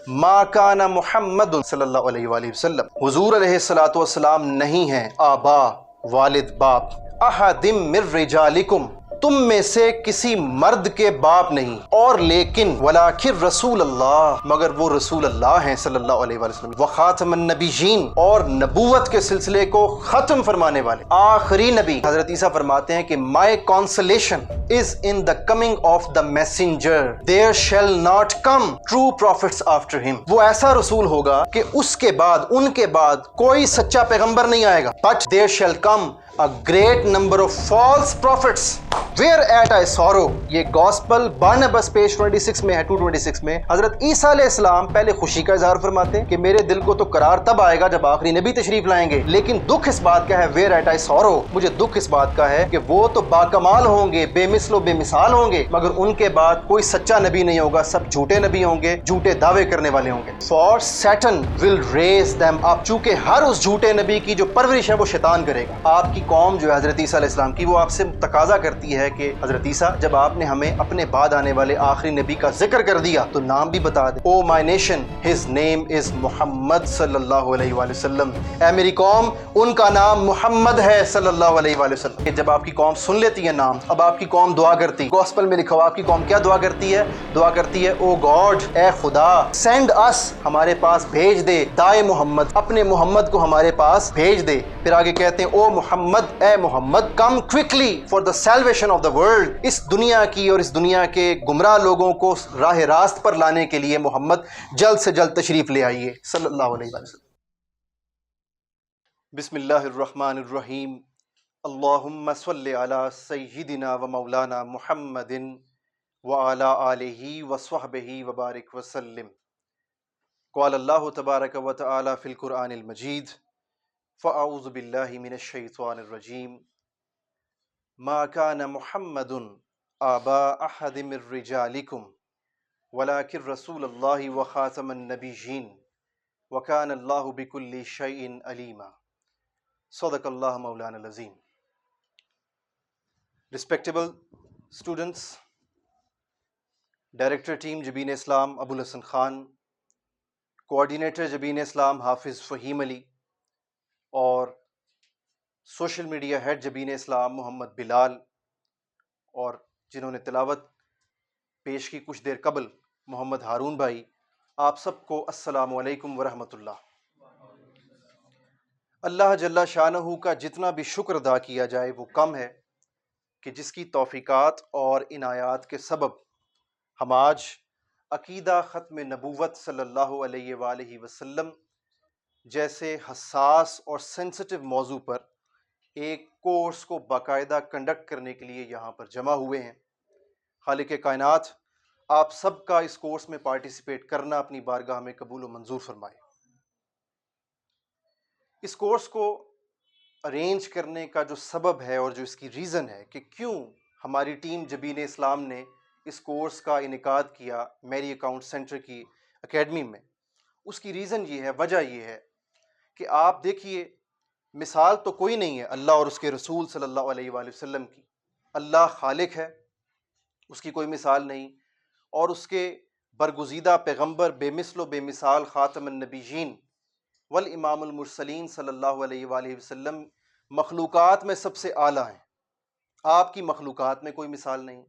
ما کان محمد صلی اللہ علیہ وآلہ وسلم، حضور علیہ الصلوۃ والسلام نہیں ہیں آبا والد باپ، احد من رجالکم، تم میں سے کسی مرد کے باپ نہیں، اور لیکن ولکن رسول اللہ، مگر وہ رسول اللہ ہیں صلی اللہ علیہ وآلہ وسلم، وخاتم النبیین، اور نبوت کے سلسلے کو ختم فرمانے والے آخری نبی۔ حضرت عیسیٰ فرماتے ہیں کہ my consolation is in the coming of the messenger, there shall not come true prophets after him، وہ ایسا رسول ہوگا کہ اس کے بعد، ان کے بعد کوئی سچا پیغمبر نہیں آئے گا، but there shall come a great number of false prophets where at I sorrow۔ یہ گوسپل بارنبس پیج 26 میں ہے، 226 میں حضرت عیسیٰ علیہ السلام پہلے خوشی کا اظہار فرماتے ہیں کہ میرے دل کو تو قرار تب آئے گا جب آخری نبی تشریف لائیں گے، لیکن دکھ اس بات کا ہے where at I sorrow، مجھے دکھ اس بات کا ہے کہ وہ تو باکمال ہوں گے، بے مثل و بے مثال ہوں گے، مگر ان کے بعد کوئی سچا نبی نہیں ہوگا، سب جھوٹے نبی ہوں گے، جھوٹے دعوے کرنے والے ہوں گے۔ For Satan will raise them up، چونکہ ہر اس جھوٹے نبی کی جو پرورش ہے وہ شیطان کرے گا۔ آپ کی قوم جو ہے حضرت عیسیٰ علیہ السلام کی، وہ آپ سے تقاضا کرتی ہے کہ حضرت عیسیٰ جب آپ نے ہمیں اپنے بعد آنے والے آخری نبی کا ذکر کر دیا تو نام بھی بتا دیں۔ او مائی نیشن ہز نیم از محمد صلی اللہ علیہ وآلہ وسلم، اے میری قوم ان کا نام محمد ہے صلی اللہ علیہ وآلہ وسلم۔ کہ جب آپ کی قوم سن لیتی ہے نام، اب آپ کی قوم دعا کرتی، گوسپل میں لکھا ہوا آپ کی قوم کیا دعا کرتی ہے؟ دعا کرتی ہے او گاڈ، اے خدا، سینڈ اس، ہمارے پاس بھیج دے، دائے محمد، اپنے محمد کو ہمارے پاس بھیج دے۔ پھر آگے کہتے ہیں او محمد، اے Muhammad, come quickly for the salvation of the world, اس دنیا کی اور اس دنیا کے گمراہ لوگوں کو راہ راست پر لانے کے لیے محمد جلد سے جلد تشریف لے آئیے صلی اللہ علیہ وسلم۔ بسم اللہ الرحمن الرحیم، اللہم صلی علی سیدنا و مولانا محمد وعلی آلہ وصحبہ وبارک وسلم۔ قال اللہ تبارک و تعالی فی القرآن المجید، فاعوذ باللہ من الشیطان الرجیم، ما کان محمد آبا احد من رجالکم ولکن رسول اللہ وخاتم النبیین وکان اللہ بکل شیء علیما۔ صدق اللہ مولانا العظیم۔ Respectable students، ڈائریکٹر ٹیم جبین اسلام ابو الحسن خان، کوآرڈینیٹر جبین اسلام حافظ فہیم علی، اور سوشل میڈیا ہیڈ جبین اسلام محمد بلال، اور جنہوں نے تلاوت پیش کی کچھ دیر قبل محمد ہارون بھائی، آپ سب کو السلام علیکم ورحمۃ اللہ۔ اللہ جل شانہ کا جتنا بھی شکر ادا کیا جائے وہ کم ہے کہ جس کی توفیقات اور عنایات کے سبب ہم آج عقیدہ ختم نبوت صلی اللہ علیہ وآلہ وسلم جیسے حساس اور سینسٹیو موضوع پر ایک کورس کو باقاعدہ کنڈکٹ کرنے کے لیے یہاں پر جمع ہوئے ہیں۔ خالق کائنات آپ سب کا اس کورس میں پارٹیسپیٹ کرنا اپنی بارگاہ میں قبول و منظور فرمائے۔ اس کورس کو ارینج کرنے کا جو سبب ہے اور جو اس کی ریزن ہے کہ کیوں ہماری ٹیم جبین اسلام نے اس کورس کا انعقاد کیا میری اکاؤنٹ سینٹر کی اکیڈمی میں، اس کی ریزن یہ ہے، وجہ یہ ہے کہ آپ دیکھیے، مثال تو کوئی نہیں ہے اللہ اور اس کے رسول صلی اللہ علیہ وآلہ وسلم کی۔ اللہ خالق ہے، اس کی کوئی مثال نہیں، اور اس کے برگزیدہ پیغمبر بے مثل و بے مثال خاتم النبیین والامام المرسلین صلی اللہ علیہ وآلہ وسلم مخلوقات میں سب سے اعلیٰ ہیں۔ آپ کی مخلوقات میں کوئی مثال نہیں،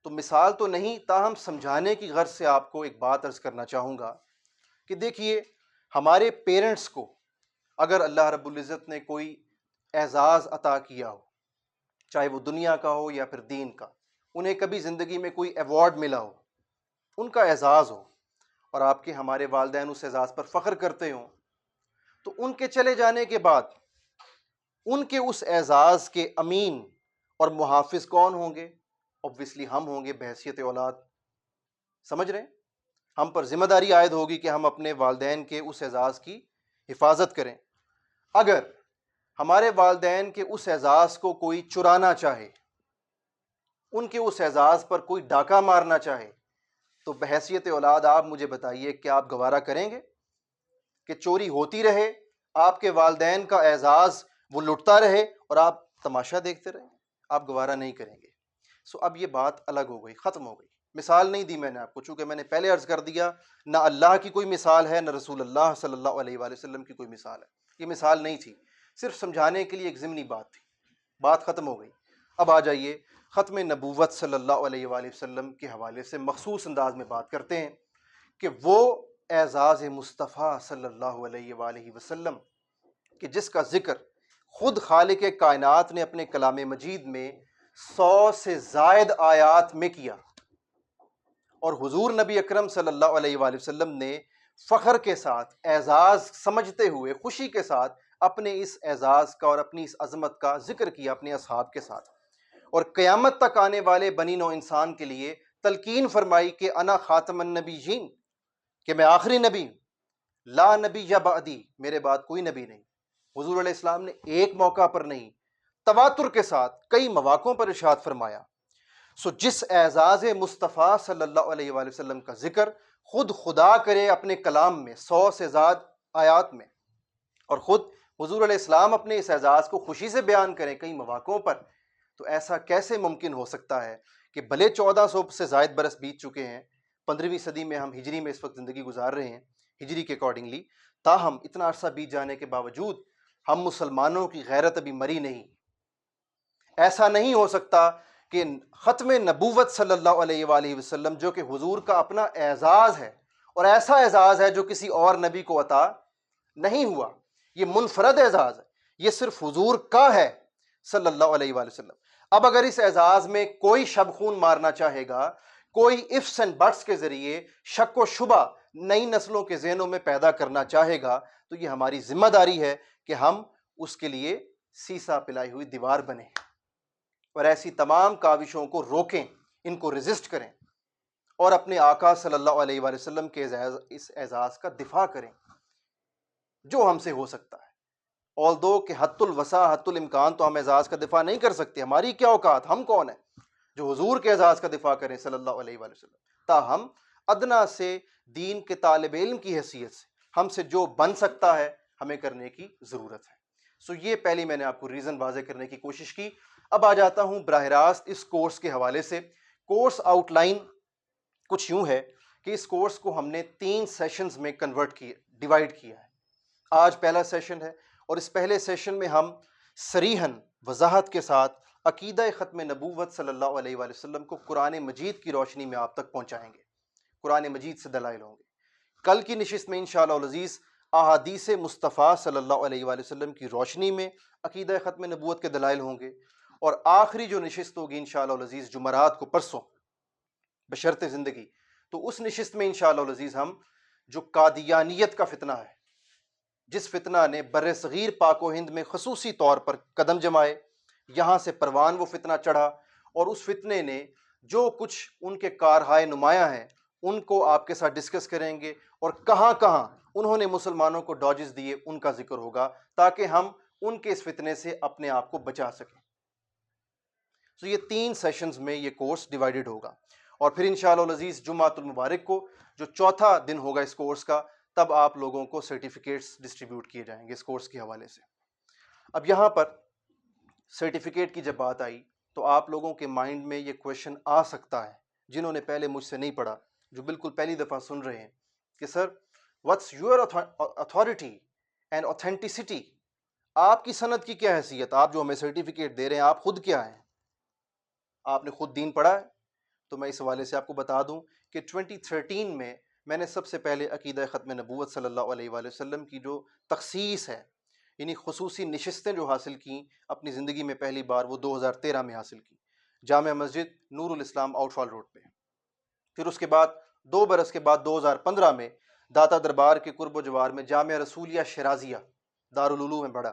تو مثال تو نہیں، تاہم سمجھانے کی غرض سے آپ کو ایک بات عرض کرنا چاہوں گا کہ دیکھیے، ہمارے پیرنٹس کو اگر اللہ رب العزت نے کوئی اعزاز عطا کیا ہو، چاہے وہ دنیا کا ہو یا پھر دین کا، انہیں کبھی زندگی میں کوئی ایوارڈ ملا ہو، ان کا اعزاز ہو، اور آپ کے ہمارے والدین اس اعزاز پر فخر کرتے ہوں، تو ان کے چلے جانے کے بعد ان کے اس اعزاز کے امین اور محافظ کون ہوں گے؟ اوبویسلی ہم ہوں گے بحیثیت اولاد۔ سمجھ رہے ہیں؟ ہم پر ذمہ داری عائد ہوگی کہ ہم اپنے والدین کے اس اعزاز کی حفاظت کریں۔ اگر ہمارے والدین کے اس اعزاز کو کوئی چرانا چاہے، ان کے اس اعزاز پر کوئی ڈاکہ مارنا چاہے، تو بحیثیت اولاد آپ مجھے بتائیے، کیا آپ گوارا کریں گے کہ چوری ہوتی رہے، آپ کے والدین کا اعزاز وہ لٹتا رہے اور آپ تماشا دیکھتے رہیں؟ آپ گوارا نہیں کریں گے۔ سو اب یہ بات الگ ہو گئی، ختم ہو گئی۔ مثال نہیں دی میں نے آپ کو، چونکہ میں نے پہلے عرض کر دیا نہ اللہ کی کوئی مثال ہے، نہ رسول اللہ صلی اللہ علیہ وآلہ وسلم کی کوئی مثال ہے، یہ مثال نہیں تھی، صرف سمجھانے کے لیے ایک ضمنی بات تھی، بات ختم ہو گئی۔ اب آ جائیے ختم نبوت صلی اللہ علیہ وآلہ وسلم کے حوالے سے مخصوص انداز میں بات کرتے ہیں کہ وہ اعزاز مصطفیٰ صلی اللہ علیہ وآلہ وسلم کہ جس کا ذکر خود خالق کائنات نے اپنے کلام مجید میں 100 سے زائد آیات میں کیا، اور حضور نبی اکرم صلی اللہ علیہ وآلہ وسلم نے فخر کے ساتھ، اعزاز سمجھتے ہوئے خوشی کے ساتھ اپنے اس اعزاز کا اور اپنی اس عظمت کا ذکر کیا اپنے اصحاب کے ساتھ، اور قیامت تک آنے والے بنی نوع انسان کے لیے تلقین فرمائی کہ انا خاتم النبیین، کہ میں آخری نبی ہوں، لا نبی یا بعدی، میرے بعد کوئی نبی نہیں۔ حضور علیہ السلام نے ایک موقع پر نہیں، تواتر کے ساتھ کئی مواقعوں پر ارشاد فرمایا۔ سو جس اعزاز مصطفیٰ صلی اللہ علیہ وآلہ وسلم کا ذکر خود خدا کرے اپنے کلام میں 100 سے زائد آیات میں، اور خود حضور علیہ السلام اپنے اس اعزاز کو خوشی سے بیان کریں کئی مواقعوں پر، تو ایسا کیسے ممکن ہو سکتا ہے کہ بھلے 1400 سے زائد برس بیت چکے ہیں، 15ویں صدی میں ہم ہجری میں اس وقت زندگی گزار رہے ہیں ہجری کے اکارڈنگلی، تاہم اتنا عرصہ بیت جانے کے باوجود ہم مسلمانوں کی غیرت ابھی مری نہیں۔ ایسا نہیں ہو سکتا کہ ختم نبوت صلی اللہ علیہ وآلہ وسلم جو کہ حضور کا اپنا اعزاز ہے، اور ایسا اعزاز ہے جو کسی اور نبی کو عطا نہیں ہوا، یہ منفرد اعزاز ہے، یہ صرف حضور کا ہے صلی اللہ علیہ وآلہ وسلم۔ اب اگر اس اعزاز میں کوئی شب خون مارنا چاہے گا، کوئی ifs اینڈ بٹس کے ذریعے شک و شبہ نئی نسلوں کے ذہنوں میں پیدا کرنا چاہے گا، تو یہ ہماری ذمہ داری ہے کہ ہم اس کے لیے سیسا پلائی ہوئی دیوار بنیں اور ایسی تمام کاوشوں کو روکیں، ان کو ریزسٹ کریں، اور اپنے آقا صلی اللہ علیہ وآلہ وسلم کے اس اعزاز کا دفاع کریں جو ہم سے ہو سکتا ہے۔ although کہ حت الوسع حت الامکان تو ہم اعزاز کا دفاع نہیں کر سکتے، ہماری کیا اوقات، ہم کون ہیں جو حضور کے اعزاز کا دفاع کریں صلی اللہ علیہ وآلہ وسلم۔ تاہم ادنا سے دین کے طالب علم کی حیثیت سے ہم سے جو بن سکتا ہے ہمیں کرنے کی ضرورت ہے۔ سو یہ پہلی میں نے آپ کو ریزن واضح کرنے کی کوشش کی۔ اب آ جاتا ہوں براہ راست اس کورس کے حوالے سے۔ کورس آؤٹ لائن کچھ یوں ہے کہ اس کورس کو ہم نے 3 سیشنز میں ڈیوائیڈ کیا ہے۔ آج پہلا سیشن ہے، اور اس پہلے سیشن میں ہم صریحاً وضاحت کے ساتھ عقیدہ ختم نبوت صلی اللہ علیہ وآلہ وسلم کو قرآن مجید کی روشنی میں آپ تک پہنچائیں گے، قرآن مجید سے دلائل ہوں گے۔ کل کی نشست میں انشاءاللہ العزیز احادیث مصطفیٰ صلی اللہ علیہ وآلہ وسلم کی روشنی میں عقیدہ ختم نبوت کے دلائل ہوں گے، اور آخری جو نشست ہوگی انشاءاللہ العزیز جمعرات کو، پرسوں بشرط زندگی، تو اس نشست میں انشاءاللہ العزیز ہم جو قادیانیت کا فتنہ ہے، جس فتنہ نے بر صغیر پاک و ہند میں خصوصی طور پر قدم جمائے، یہاں سے پروان وہ فتنہ چڑھا، اور اس فتنے نے جو کچھ ان کے کارہائے نمایاں ہیں ان کو آپ کے ساتھ ڈسکس کریں گے، اور کہاں کہاں انہوں نے مسلمانوں کو ڈاجز دیے ان کا ذکر ہوگا، تاکہ ہم ان کے اس فتنے سے اپنے آپ کو بچا سکیں۔ تو یہ 3 سیشنز میں یہ کورس ڈیوائیڈڈ ہوگا، اور پھر انشاءاللہ العزیز جمعۃ المبارک کو جو چوتھا دن ہوگا اس کورس کا، تب آپ لوگوں کو سرٹیفکیٹس ڈسٹریبیوٹ کیے جائیں گے اس کورس کے حوالے سے۔ اب یہاں پر سرٹیفکیٹ کی جب بات آئی تو آپ لوگوں کے مائنڈ میں یہ کویشچن آ سکتا ہے، جنہوں نے پہلے مجھ سے نہیں پڑھا، جو بالکل پہلی دفعہ سن رہے ہیں، کہ sir what's your authority and authenticity, آپ کی سند کی کیا حیثیت، آپ جو ہمیں سرٹیفکیٹ دے رہے ہیں آپ خود کیا ہیں، آپ نے خود دین پڑھا ہے؟ تو میں اس حوالے سے آپ کو بتا دوں کہ 2013 میں نے سب سے پہلے عقیدہ ختم نبوت صلی اللہ علیہ وآلہ وسلم کی جو تخصیص ہے، یعنی خصوصی نشستیں جو حاصل کیں اپنی زندگی میں پہلی بار، وہ 2013 میں حاصل کی، جامع مسجد نور الاسلام آؤٹ فال روڈ پہ۔ پھر اس کے بعد 2 برس کے بعد 2015 میں داتا دربار کے قرب و جوار میں جامعہ رسولیہ شیرازیہ دارالعلوم میں پڑھا،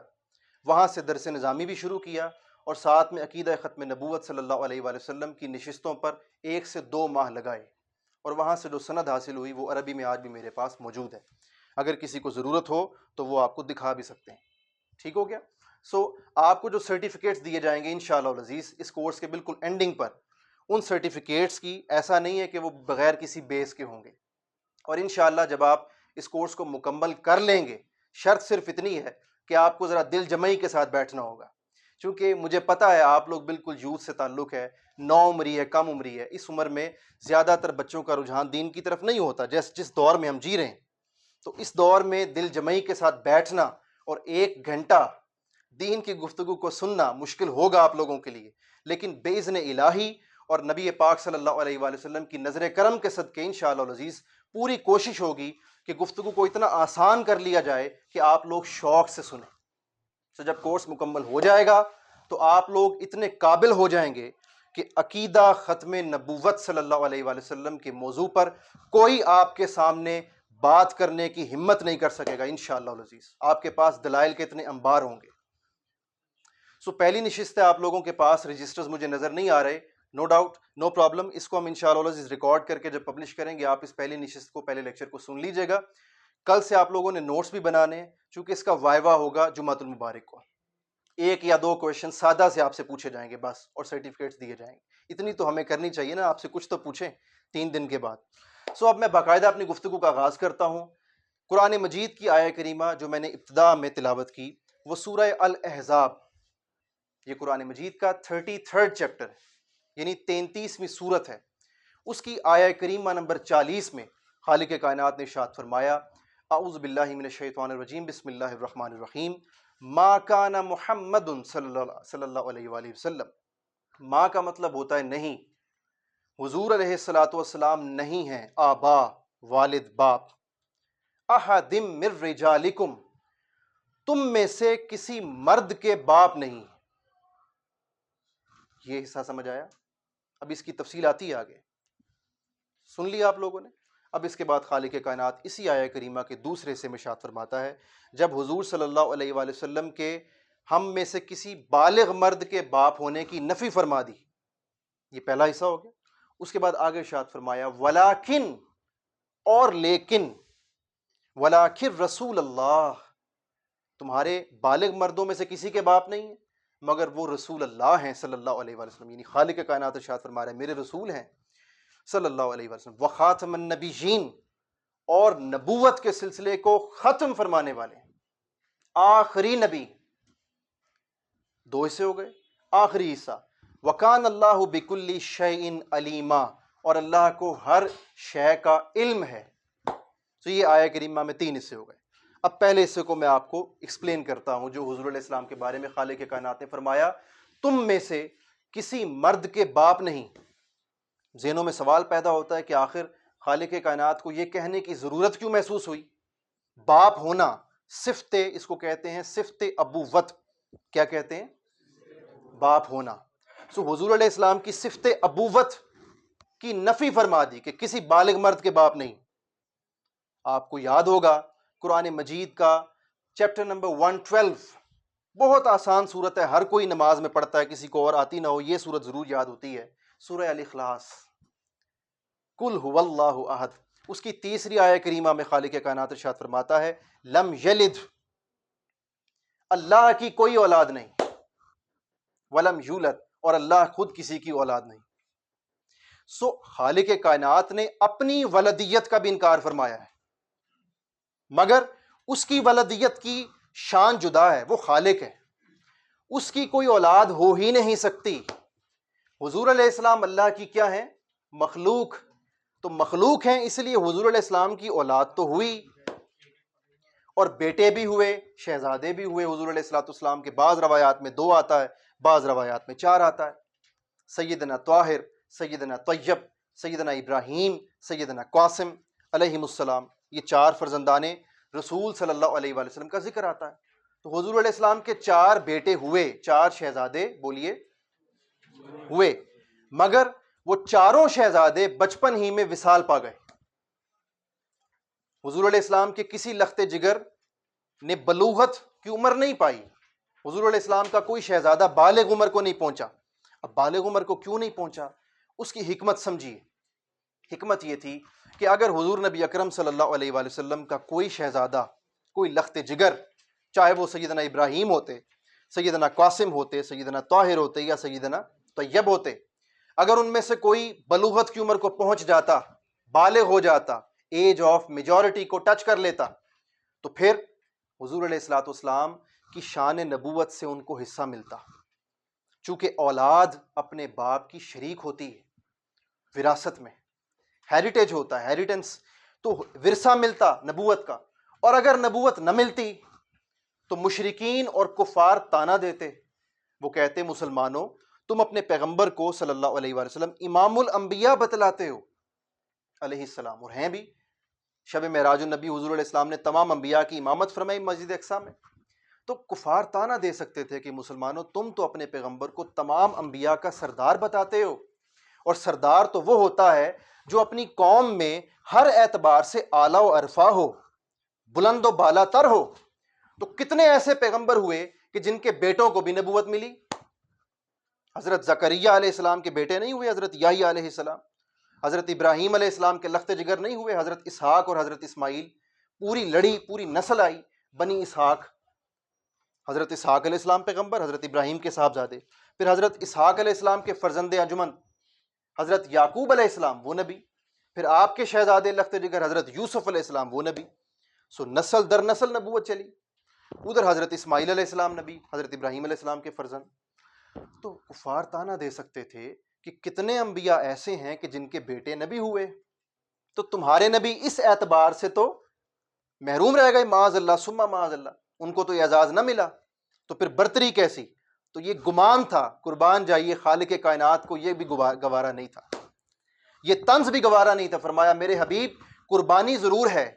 وہاں سے درس نظامی بھی شروع کیا، اور ساتھ میں عقیدہ ختم نبوت صلی اللہ علیہ وآلہ وسلم کی نشستوں پر 1 سے 2 ماہ لگائے، اور وہاں سے جو سند حاصل ہوئی وہ عربی میں آج بھی میرے پاس موجود ہے، اگر کسی کو ضرورت ہو تو وہ آپ کو دکھا بھی سکتے ہیں۔ ٹھیک ہو گیا؟ سو آپ کو جو سرٹیفکیٹس دیے جائیں گے انشاءاللہ العزیز اس کورس کے بالکل اینڈنگ پر، ان سرٹیفکیٹس کی ایسا نہیں ہے کہ وہ بغیر کسی بیس کے ہوں گے، اور انشاءاللہ جب آپ اس کورس کو مکمل کر لیں گے، شرط صرف اتنی ہے کہ آپ کو ذرا دل جمعی کے ساتھ بیٹھنا ہوگا، چونکہ مجھے پتہ ہے آپ لوگ بالکل یوتھ سے تعلق ہے، نو عمری ہے، کم عمری ہے، اس عمر میں زیادہ تر بچوں کا رجحان دین کی طرف نہیں ہوتا جس دور میں ہم جی رہے ہیں. تو اس دور میں دل جمعی کے ساتھ بیٹھنا اور 1 گھنٹہ دین کی گفتگو کو سننا مشکل ہوگا آپ لوگوں کے لیے، لیکن باذن الہی اور نبی پاک صلی اللہ علیہ وآلہ وسلم کی نظر کرم کے صدقے انشاءاللہ العزیز پوری کوشش ہوگی کہ گفتگو کو اتنا آسان کر لیا جائے کہ آپ لوگ شوق سے سنیں. تو جب کورس مکمل ہو جائے گا تو آپ لوگ اتنے قابل ہو جائیں گے کہ عقیدہ ختم نبوت صلی اللہ علیہ وآلہ وسلم کے موضوع پر کوئی آپ کے سامنے بات کرنے کی ہمت نہیں کر سکے گا انشاءاللہ العزیز. آپ کے پاس دلائل کے اتنے انبار ہوں گے. پہلی نشست ہے، آپ لوگوں کے پاس رجسٹرز مجھے نظر نہیں آ رہے، نو ڈاؤٹ، نو پرابلم. اس کو ہم انشاءاللہ العزیز ریکارڈ کر کے جب پبلش کریں گے آپ اس پہلی نشست کو، پہلے لیکچر کو سن لیجئے گا. کل سے آپ لوگوں نے نوٹس بھی بنانے ہیں، چونکہ اس کا وائوا ہوگا جمعۃ المبارک کو. 1 یا 2 کویشچن سادہ سے آپ سے پوچھے جائیں گے بس، اور سرٹیفکیٹس دیے جائیں گے. اتنی تو ہمیں کرنی چاہیے نا، آپ سے کچھ تو پوچھیں 3 دن کے بعد. اب میں باقاعدہ اپنی گفتگو کا آغاز کرتا ہوں. قرآن مجید کی آیہ کریمہ جو میں نے ابتدا میں تلاوت کی وہ سورہ الاحزاب، یہ قرآن مجید کا 33rd چیپٹر ہے، یعنی 33ویں سورت ہے. اس کی آیہ کریمہ نمبر 40 میں خالق کائنات نے ارشاد فرمایا، اعوذ باللہ من الشیطان الرجیم، بسم اللہ الرحمن الرحیم، ما کان محمد صلی اللہ علیہ وآلہ وسلم. ما کا مطلب ہوتا ہے نہیں. حضور علیہ الصلوۃ والسلام نہیں ہیں آبا، والد، باپ. احد من رجالکم، تم میں سے کسی مرد کے باپ نہیں. یہ حصہ سمجھ آیا؟ اب اس کی تفصیل آتی ہے آگے، سن لیا آپ لوگوں نے. اب اس کے بعد خالق کائنات اسی آیہ کریمہ کے دوسرے سے ارشاد فرماتا ہے، جب حضور صلی اللہ علیہ وآلہ وسلم کے ہم میں سے کسی بالغ مرد کے باپ ہونے کی نفی فرما دی. یہ پہلا حصہ ہو گیا. اس کے بعد آگے ارشاد فرمایا، ولیکن، اور لیکن، ولیکن رسول اللہ، تمہارے بالغ مردوں میں سے کسی کے باپ نہیں ہیں مگر وہ رسول اللہ ہیں صلی اللہ علیہ وآلہ وسلم. یعنی خالق کائنات ارشاد فرما رہے ہیں میرے رسول ہیں صلی اللہ علیہ وسلم. وخاتم النبیین، اور نبوت کے سلسلے کو ختم فرمانے والے ہیں، آخری نبی. 2 حصے ہو گئے. آخری حصہ، وکان اللہ بکل شیء علیما، اور اللہ کو ہر شے کا علم ہے. تو یہ آیہ کریمہ میں 3 حصے ہو گئے. اب پہلے حصے کو میں آپ کو ایکسپلین کرتا ہوں، جو حضور علیہ السلام کے بارے میں خالق کائنات نے فرمایا تم میں سے کسی مرد کے باپ نہیں. ذہنوں میں سوال پیدا ہوتا ہے کہ آخر خالق کائنات کو یہ کہنے کی ضرورت کیوں محسوس ہوئی؟ باپ ہونا صفت، اس کو کہتے ہیں صفت ابوت. کیا کہتے ہیں؟ باپ ہونا. حضور علیہ السلام کی صفت ابوت کی نفی فرما دی کہ کسی بالغ مرد کے باپ نہیں. آپ کو یاد ہوگا قرآن مجید کا چیپٹر نمبر 112 بہت آسان صورت ہے، ہر کوئی نماز میں پڑھتا ہے، کسی کو اور آتی نہ ہو یہ صورت ضرور یاد ہوتی ہے. سورہ الاخلاص، قل هو اللہ احد. اس کی تیسری آیہ کریمہ میں خالق کائنات ارشاد فرماتا ہے، لم یلد، اللہ کی کوئی اولاد نہیں، ولم یولد، اور اللہ خود کسی کی اولاد نہیں. خالق کائنات نے اپنی ولدیت کا بھی انکار فرمایا ہے، مگر اس کی ولدیت کی شان جدا ہے، وہ خالق ہے، اس کی کوئی اولاد ہو ہی نہیں سکتی. حضور علیہ السلام اللہ کی کیا ہیں؟ مخلوق. تو مخلوق ہیں، اس لیے حضور علیہ السلام کی اولاد تو ہوئی، اور بیٹے بھی ہوئے، شہزادے بھی ہوئے. حضور علیہ السلام کے بعض روایات میں 2 آتا ہے، بعض روایات میں 4 آتا ہے. سیدنا طاہر، سیدنا طیب، سیدنا ابراہیم، سیدنا قاسم علیہم السلام، یہ 4 فرزندان رسول صلی اللہ علیہ وآلہ وسلم کا ذکر آتا ہے. تو حضور علیہ السلام کے 4 بیٹے ہوئے، 4 شہزادے بولیے ہوئے، مگر وہ 4 شہزادے بچپن ہی میں وصال پا گئے. حضور علیہ السلام کے کسی لخت جگر نے بلوغت کی عمر نہیں پائی. حضور علیہ السلام کا کوئی شہزادہ بالغ عمر کو نہیں پہنچا. اب بالغ عمر کو کیوں نہیں پہنچا؟ اس کی حکمت سمجھیے. حکمت یہ تھی کہ اگر حضور نبی اکرم صلی اللہ علیہ وآلہ وسلم کا کوئی شہزادہ، کوئی لخت جگر، چاہے وہ سیدنا ابراہیم ہوتے، سیدنا قاسم ہوتے، سیدنا طاہر ہوتے، یا سیدنا طیب ہوتے، اگر ان میں سے کوئی بلوغت کی عمر کو پہنچ جاتا، بالغ ہو جاتا، ایج آف میجورٹی کو ٹچ کر لیتا، تو پھر حضور علیہ الصلوۃ والسلام کی شان نبوت سے ان کو حصہ ملتا. چونکہ اولاد اپنے باپ کی شریک ہوتی ہے وراثت میں، ہیریٹیج ہوتا ہے، ہیریٹنس، تو ورثہ ملتا نبوت کا، اور اگر نبوت نہ ملتی تو مشرکین اور کفار تانا دیتے، وہ کہتے مسلمانوں تم اپنے پیغمبر کو صلی اللہ علیہ وآلہ وسلم امام الانبیاء بتلاتے ہو علیہ السلام، اور ہیں بھی۔ شب معراج النبی حضور علیہ السلام نے تمام انبیاء کی امامت فرمائی مسجد اقصیٰ میں، تو کفار تانا دے سکتے تھے کہ مسلمانوں تم تو اپنے پیغمبر کو تمام انبیاء کا سردار بتاتے ہو، اور سردار تو وہ ہوتا ہے جو اپنی قوم میں ہر اعتبار سے اعلیٰ و ارفع ہو، بلند و بالا تر ہو۔ تو کتنے ایسے پیغمبر ہوئے کہ جن کے بیٹوں کو بھی نبوت ملی؟ حضرت زکریہ علیہ السلام کے بیٹے نہیں ہوئے حضرت یحییٰ علیہ السلام؟ حضرت ابراہیم علیہ السلام کے لخت جگر نہیں ہوئے حضرت اسحاق اور حضرت اسماعیل؟ پوری لڑی، پوری نسل آئی بنی اسحاق، حضرت اسحاق علیہ السلام پیغمبر، حضرت ابراہیم کے صاحبزادے، پھر حضرت اسحاق علیہ السلام کے فرزند انجمن حضرت یعقوب علیہ السلام وہ نبی، پھر آپ کے شہزادے لخت جگر حضرت یوسف علیہ السلام وہ نبی۔ سو نسل در نسل نبوت چلی، ادھر حضرت اسماعیل علیہ السلام نبی، حضرت ابراہیم علیہ السلام کے فرزند۔ تو کفار تانا دے سکتے تھے کہ کتنے انبیاء ایسے ہیں کہ جن کے بیٹے نبی ہوئے، تو تمہارے نبی اس اعتبار سے تو محروم رہ گئے، معاذ اللہ ثم معاذ اللہ، ان کو تو یہ اعزاز نہ ملا، تو پھر برتری کیسی؟ تو یہ گمان تھا، قربان جائیے خالق کائنات کو یہ بھی گوارا نہیں تھا، یہ طنز بھی گوارا نہیں تھا۔ فرمایا میرے حبیب قربانی ضرور ہے،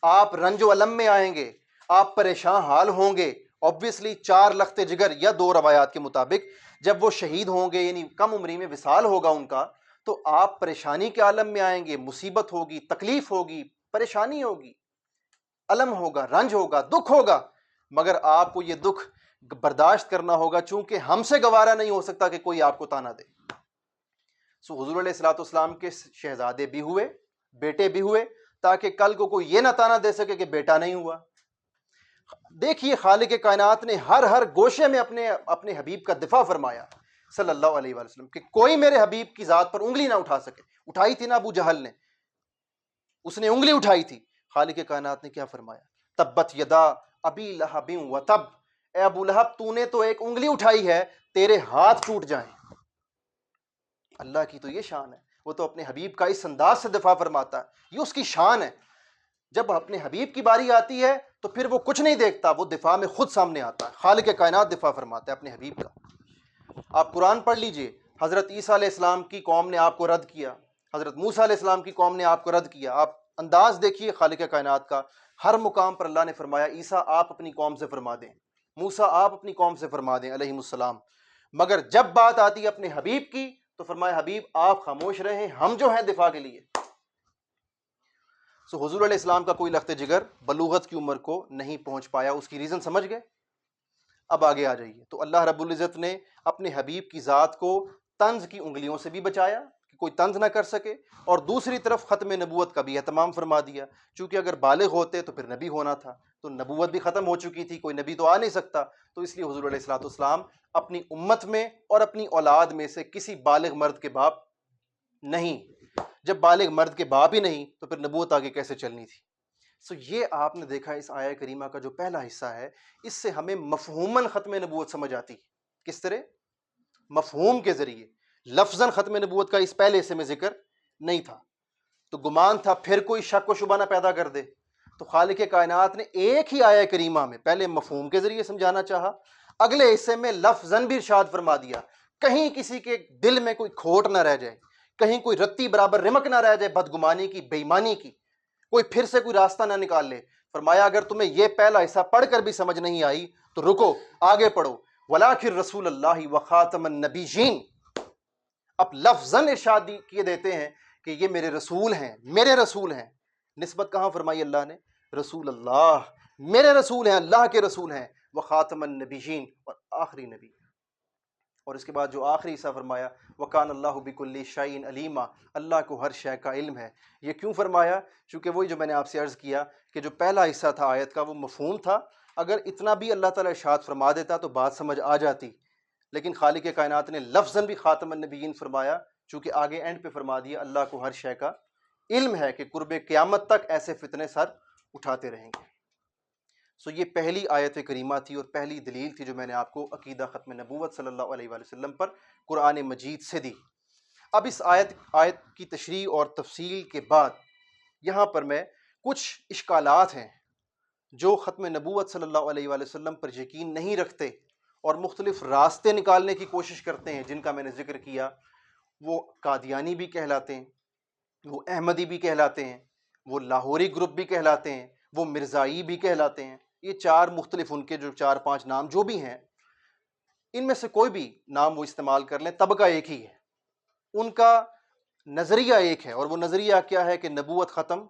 آپ رنج و علم میں آئیں گے، آپ پریشان حال ہوں گے، obviously 4 لخت جگر یا 2 روایات کے مطابق جب وہ شہید ہوں گے، یعنی کم عمری میں وصال ہوگا ان کا، تو آپ پریشانی کے عالم میں آئیں گے، مصیبت ہوگی، تکلیف ہوگی، پریشانی ہوگی، علم ہوگا، رنج ہوگا، دکھ ہوگا، مگر آپ کو یہ دکھ برداشت کرنا ہوگا، چونکہ ہم سے گوارا نہیں ہو سکتا کہ کوئی آپ کو تانا دے۔ سو حضور علیہ الصلوۃ والسلام کے شہزادے بھی ہوئے، بیٹے بھی ہوئے، تاکہ کل کو کوئی یہ نہ تانا دے سکے کہ بیٹا نہیں ہوا۔ دیکھیے خالق کائنات نے ہر گوشے میں اپنے حبیب کا دفاع فرمایا صلی اللہ علیہ وآلہ وسلم کہ کوئی میرے حبیب کی ذات پر انگلی نہ اٹھا سکے۔ اٹھائی تھی نا ابو جہل نے، اس نے انگلی اٹھائی تھی، خالق کائنات نے کیا فرمایا؟ تبت یدا ابی لہب وتب، اے ابو لہب تو نے تو ایک انگلی اٹھائی ہے، تیرے ہاتھ ٹوٹ جائیں۔ اللہ کی تو یہ شان ہے، وہ تو اپنے حبیب کا اس انداز سے دفاع فرماتا ہے، یہ اس کی شان ہے۔ جب اپنے حبیب کی باری آتی ہے تو پھر وہ کچھ نہیں دیکھتا، وہ دفاع میں خود سامنے آتا ہے۔ خالق کائنات دفاع فرماتا ہے اپنے حبیب کا۔ آپ قرآن پڑھ لیجئے، حضرت عیسیٰ علیہ السلام کی قوم نے آپ کو رد کیا، حضرت موسیٰ علیہ السلام کی قوم نے آپ کو رد کیا۔ آپ انداز دیکھیے خالق کائنات کا، ہر مقام پر اللہ نے فرمایا عیسیٰ آپ اپنی قوم سے فرما دیں، موسیٰ آپ اپنی قوم سے فرما دیں علیہم السلام، مگر جب بات آتی ہے اپنے حبیب کی تو فرمایا حبیب آپ خاموش رہیں، ہم جو ہیں دفاع کے لیے۔ سو حضور علیہ السلام کا کوئی لخت جگر بلوغت کی عمر کو نہیں پہنچ پایا، اس کی ریزن سمجھ گئے؟ اب آگے آ جائیے، تو اللہ رب العزت نے اپنے حبیب کی ذات کو طنز کی انگلیوں سے بھی بچایا کہ کوئی طنز نہ کر سکے، اور دوسری طرف ختم نبوت کا بھی اہتمام فرما دیا، چونکہ اگر بالغ ہوتے تو پھر نبی ہونا تھا، تو نبوت بھی ختم ہو چکی تھی، کوئی نبی تو آ نہیں سکتا، تو اس لیے حضور علیہ الصلوۃ والسلام اپنی امت میں اور اپنی اولاد میں سے کسی بالغ مرد کے باپ نہیں۔ جب بالغ مرد کے باپ ہی نہیں تو پھر نبوت آگے کیسے چلنی تھی؟ سو یہ آپ نے دیکھا اس آیہ کریمہ کا جو پہلا حصہ ہے، اس سے ہمیں مفہوماً ختم نبوت سمجھ آتی ہے۔ کس طرح؟ مفہوم کے ذریعے، لفظاً ختم نبوت کا اس پہلے حصے میں ذکر نہیں تھا، تو گمان تھا پھر کوئی شک و شبہ نہ پیدا کر دے، تو خالق کائنات نے ایک ہی آیہ کریمہ میں پہلے مفہوم کے ذریعے سمجھانا چاہا، اگلے حصے میں لفظاً بھی ارشاد فرما دیا، کہیں کسی کے دل میں کوئی کھوٹ نہ رہ جائے، کہیں کوئی رتی برابر رمک نہ رہ جائے بدگمانی کی، بے ایمانی کی، کوئی پھر سے کوئی راستہ نہ نکال لے۔ فرمایا اگر تمہیں یہ پہلا حصہ پڑھ کر بھی سمجھ نہیں آئی تو رکو، آگے پڑھو، وَلَٰكِن رسول اللہ وخاتم النبیین۔ اب لفظاً ارشاد کیے دیتے ہیں کہ یہ میرے رسول ہیں، میرے رسول ہیں، نسبت کہاں فرمائی اللہ نے؟ رسول اللہ، میرے رسول ہیں، اللہ کے رسول ہیں، وخاتم النبیین، اور آخری نبی۔ اور اس کے بعد جو آخری حصہ فرمایا وَكَانَ اللَّهُ بِكُلِّ شَيْءٍ عَلِيمًا، اللہ کو ہر شے کا علم ہے۔ یہ کیوں فرمایا؟ چونکہ وہی جو میں نے آپ سے عرض کیا کہ جو پہلا حصہ تھا آیت کا وہ مفہوم تھا، اگر اتنا بھی اللہ تعالیٰ ارشاد فرما دیتا تو بات سمجھ آ جاتی، لیکن خالق کائنات نے لفظاً بھی خاتم النبیین فرمایا، چونکہ آگے اینڈ پہ فرما دیا اللہ کو ہر شے کا علم ہے کہ قرب قیامت تک ایسے فتنے سر اٹھاتے رہیں گے۔ یہ پہلی آیت کریمہ تھی اور پہلی دلیل تھی جو میں نے آپ کو عقیدہ ختم نبوت صلی اللہ علیہ وآلہ وسلم پر قرآن مجید سے دی۔ اب اس آیت کی تشریح اور تفصیل کے بعد یہاں پر میں کچھ اشکالات ہیں جو ختم نبوت صلی اللہ علیہ وآلہ وسلم پر یقین نہیں رکھتے اور مختلف راستے نکالنے کی کوشش کرتے ہیں، جن کا میں نے ذکر کیا۔ وہ قادیانی بھی کہلاتے ہیں، وہ احمدی بھی کہلاتے ہیں، وہ لاہوری گروپ بھی کہلاتے ہیں، وہ مرزائی بھی کہلاتے ہیں۔ یہ چار مختلف ان کے جو 4-5 نام جو بھی ہیں، ان میں سے کوئی بھی نام وہ استعمال کر لیں، طبقہ ایک ہی ہے، ان کا نظریہ ایک ہے، اور وہ نظریہ کیا ہے کہ نبوت ختم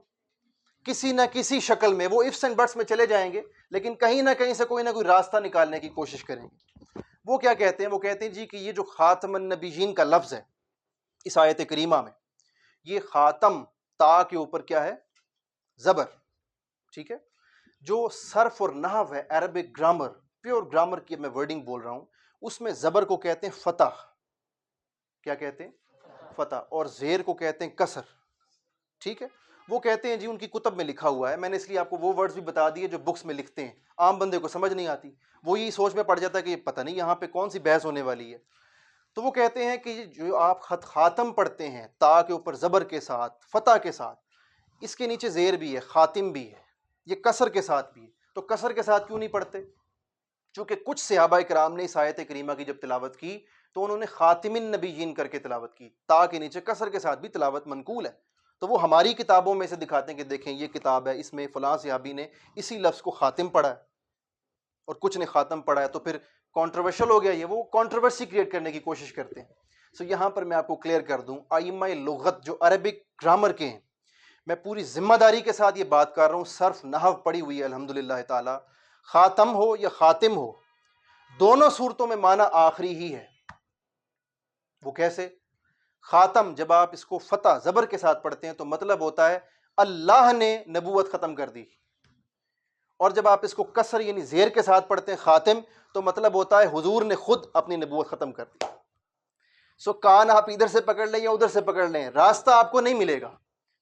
کسی نہ کسی شکل میں، وہ ifs and buts میں چلے جائیں گے لیکن کہیں نہ کہیں سے کوئی نہ کوئی راستہ نکالنے کی کوشش کریں گے۔ وہ کیا کہتے ہیں؟ وہ کہتے ہیں جی کہ یہ جو خاتم النبیین کا لفظ ہے اس آیت کریمہ میں، یہ خاتم تا کے اوپر کیا ہے؟ زبر، ٹھیک ہے؟ جو صرف اور نحو ہے، عربک گرامر، پیور گرامر کی میں ورڈنگ بول رہا ہوں، اس میں زبر کو کہتے ہیں فتح۔ کیا کہتے ہیں؟ فتح۔ اور زیر کو کہتے ہیں کسر، ٹھیک ہے؟ وہ کہتے ہیں جی ان کی کتب میں لکھا ہوا ہے، میں نے اس لیے آپ کو وہ ورڈز بھی بتا دیے جو بکس میں لکھتے ہیں، عام بندے کو سمجھ نہیں آتی، وہ یہ سوچ میں پڑ جاتا ہے کہ یہ پتہ نہیں یہاں پہ کون سی بحث ہونے والی ہے۔ تو وہ کہتے ہیں کہ جو آپ خاتم پڑھتے ہیں تا کے اوپر زبر کے ساتھ، فتح کے ساتھ، اس کے نیچے زیر بھی ہے، خاتم بھی ہے، یہ کسر کے ساتھ بھی ہے، تو کسر کے ساتھ کیوں نہیں پڑھتے؟ چونکہ کچھ صحابہ کرام نے اس آیت کریمہ کی جب تلاوت کی تو انہوں نے خاتم النبیین کر کے تلاوت کی، تا کے نیچے کسر کے ساتھ بھی تلاوت منقول ہے۔ تو وہ ہماری کتابوں میں سے دکھاتے ہیں کہ دیکھیں یہ کتاب ہے، اس میں فلاں صحابی نے اسی لفظ کو خاتم پڑھا ہے اور کچھ نے خاتم پڑھا ہے، تو پھر کانٹروورشل ہو گیا، یہ وہ کانٹروورسی کریٹ کرنے کی کوشش کرتے ہیں۔ یہاں پر میں آپ کو کلیئر کر دوں، ائمہ لغت جو عربک گرامر کے ہیں، میں پوری ذمہ داری کے ساتھ یہ بات کر رہا ہوں، صرف نحو پڑھی ہوئی ہے الحمدللہ تعالی، خاتم ہو یا خاتم ہو، دونوں صورتوں میں معنی آخری ہی ہے۔ وہ کیسے؟ خاتم جب آپ اس کو فتح زبر کے ساتھ پڑھتے ہیں تو مطلب ہوتا ہے اللہ نے نبوت ختم کر دی، اور جب آپ اس کو کسر یعنی زیر کے ساتھ پڑھتے ہیں خاتم، تو مطلب ہوتا ہے حضور نے خود اپنی نبوت ختم کر دی۔ کان آپ ادھر سے پکڑ لیں یا ادھر سے پکڑ لیں، راستہ آپ کو نہیں ملے گا،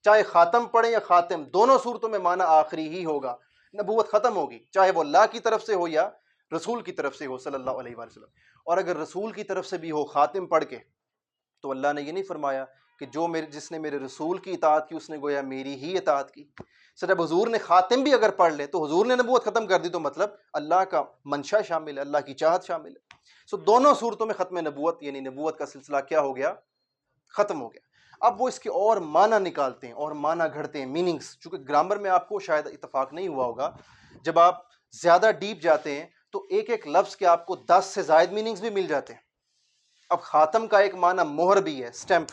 چاہے خاتم پڑھیں یا خاتم، دونوں صورتوں میں معنی آخری ہی ہوگا، نبوت ختم ہوگی، چاہے وہ اللہ کی طرف سے ہو یا رسول کی طرف سے ہو صلی اللہ علیہ وآلہ وسلم۔ اور اگر رسول کی طرف سے بھی ہو خاتم پڑھ کے، تو اللہ نے یہ نہیں فرمایا کہ جس نے میرے رسول کی اطاعت کی اس نے گویا میری ہی اطاعت کی۔ جب حضور نے خاتم بھی اگر پڑھ لے تو حضور نے نبوت ختم کر دی، تو مطلب اللہ کا منشا شامل ہے، اللہ کی چاہت شامل ہے۔ دونوں صورتوں میں ختم نبوت یعنی نبوت کا سلسلہ کیا ہو گیا؟ ختم ہو گیا۔ اب وہ اس کے اور معنی نکالتے ہیں اور معنی گھڑتے ہیں، میننگز، چونکہ گرامر میں آپ کو شاید اتفاق نہیں ہوا ہوگا، جب آپ زیادہ ڈیپ جاتے ہیں تو ایک ایک لفظ کے آپ کو 10 سے زائد میننگز بھی مل جاتے ہیں۔ اب خاتم کا ایک معنی مہر بھی ہے، سٹیمپ،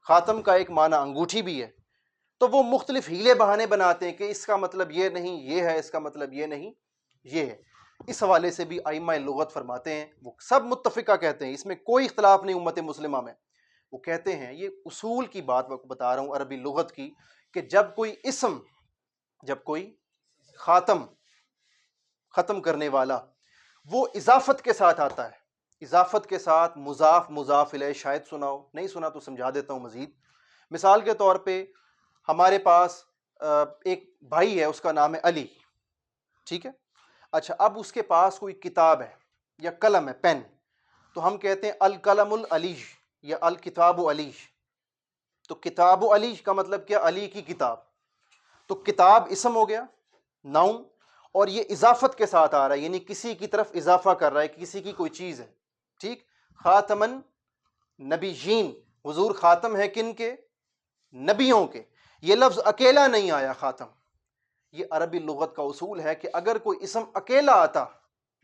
خاتم کا ایک معنی انگوٹھی بھی ہے، تو وہ مختلف ہیلے بہانے بناتے ہیں کہ اس کا مطلب یہ نہیں یہ ہے، اس کا مطلب یہ نہیں یہ ہے۔ اس حوالے سے بھی ائمہ لغت فرماتے ہیں، وہ سب متفقہ کہتے ہیں، اس میں کوئی اختلاف نہیں امت مسلمہ میں، وہ کہتے ہیں یہ اصول کی بات میں بتا رہا ہوں عربی لغت کی، کہ جب کوئی اسم، جب کوئی ختم کرنے والا وہ اضافت کے ساتھ آتا ہے، اضافت کے ساتھ مضاف مضاف الیہ، شاید سنا ہو، نہیں سنا تو سمجھا دیتا ہوں مزید۔ مثال کے طور پہ ہمارے پاس ایک بھائی ہے، اس کا نام ہے علی، ٹھیک ہے؟ اچھا، اب اس کے پاس کوئی کتاب ہے یا قلم ہے، پین، تو ہم کہتے ہیں القلم العلی یا الکتاب علی۔ تو کتاب علی کا مطلب کیا؟ علی کی کتاب۔ تو کتاب اسم ہو گیا، ناؤن، اور یہ اضافت کے ساتھ آ رہا ہے، یعنی کسی کی طرف اضافہ کر رہا ہے، کسی کی کوئی چیز ہے، ٹھیک؟ خاتمن نبیین، حضور خاتم ہے کن کے؟ نبیوں کے۔ یہ لفظ اکیلا نہیں آیا خاتم، یہ عربی لغت کا اصول ہے کہ اگر کوئی اسم اکیلا آتا،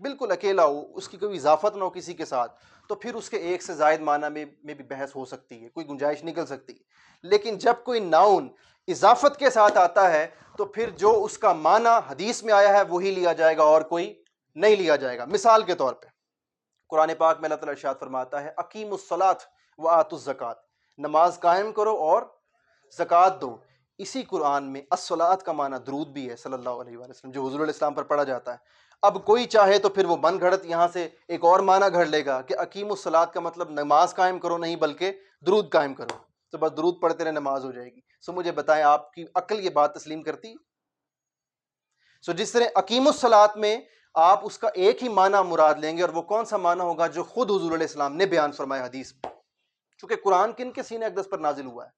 بالکل اکیلا ہو، اس کی کوئی اضافت نہ ہو کسی کے ساتھ، تو پھر اس کے ایک سے زائد معنی میں بھی بحث ہو سکتی ہے، کوئی گنجائش نکل سکتی ہے۔ لیکن جب کوئی ناؤن اضافت کے ساتھ آتا ہے تو پھر جو اس کا معنی حدیث میں آیا ہے وہی لیا جائے گا اور کوئی نہیں لیا جائے گا۔ مثال کے طور پہ قرآن پاک میں اللہ تعالیٰ ارشاد فرماتا ہے اقیموا الصلاۃ وآتوا الزکوٰۃ، نماز قائم کرو اور زکوٰۃ دو۔ اسی قرآن میں الصلاۃ کا معنی درود بھی ہے صلی اللہ علیہ وآلہ وسلم، جو حضور علیہ السلام پر پڑھا جاتا ہے۔ اب کوئی چاہے تو پھر وہ من گھڑت یہاں سے ایک اور معنی گھڑ لے گا کہ اقیموا الصلاۃ کا مطلب نماز قائم کرو نہیں بلکہ درود قائم کرو، تو بس درود پڑھتے رہے نماز ہو جائے گی۔ مجھے بتائیں آپ کی عقل یہ بات تسلیم کرتی؟ سو جس طرح اقیم الصلاۃ میں آپ اس کا ایک ہی معنی مراد لیں گے، اور وہ کون سا معنی ہوگا جو خود حضور علیہ السلام نے بیان فرمایا حدیث میں، چونکہ قرآن کن کے سینہ اقدس پر نازل ہوا ہے،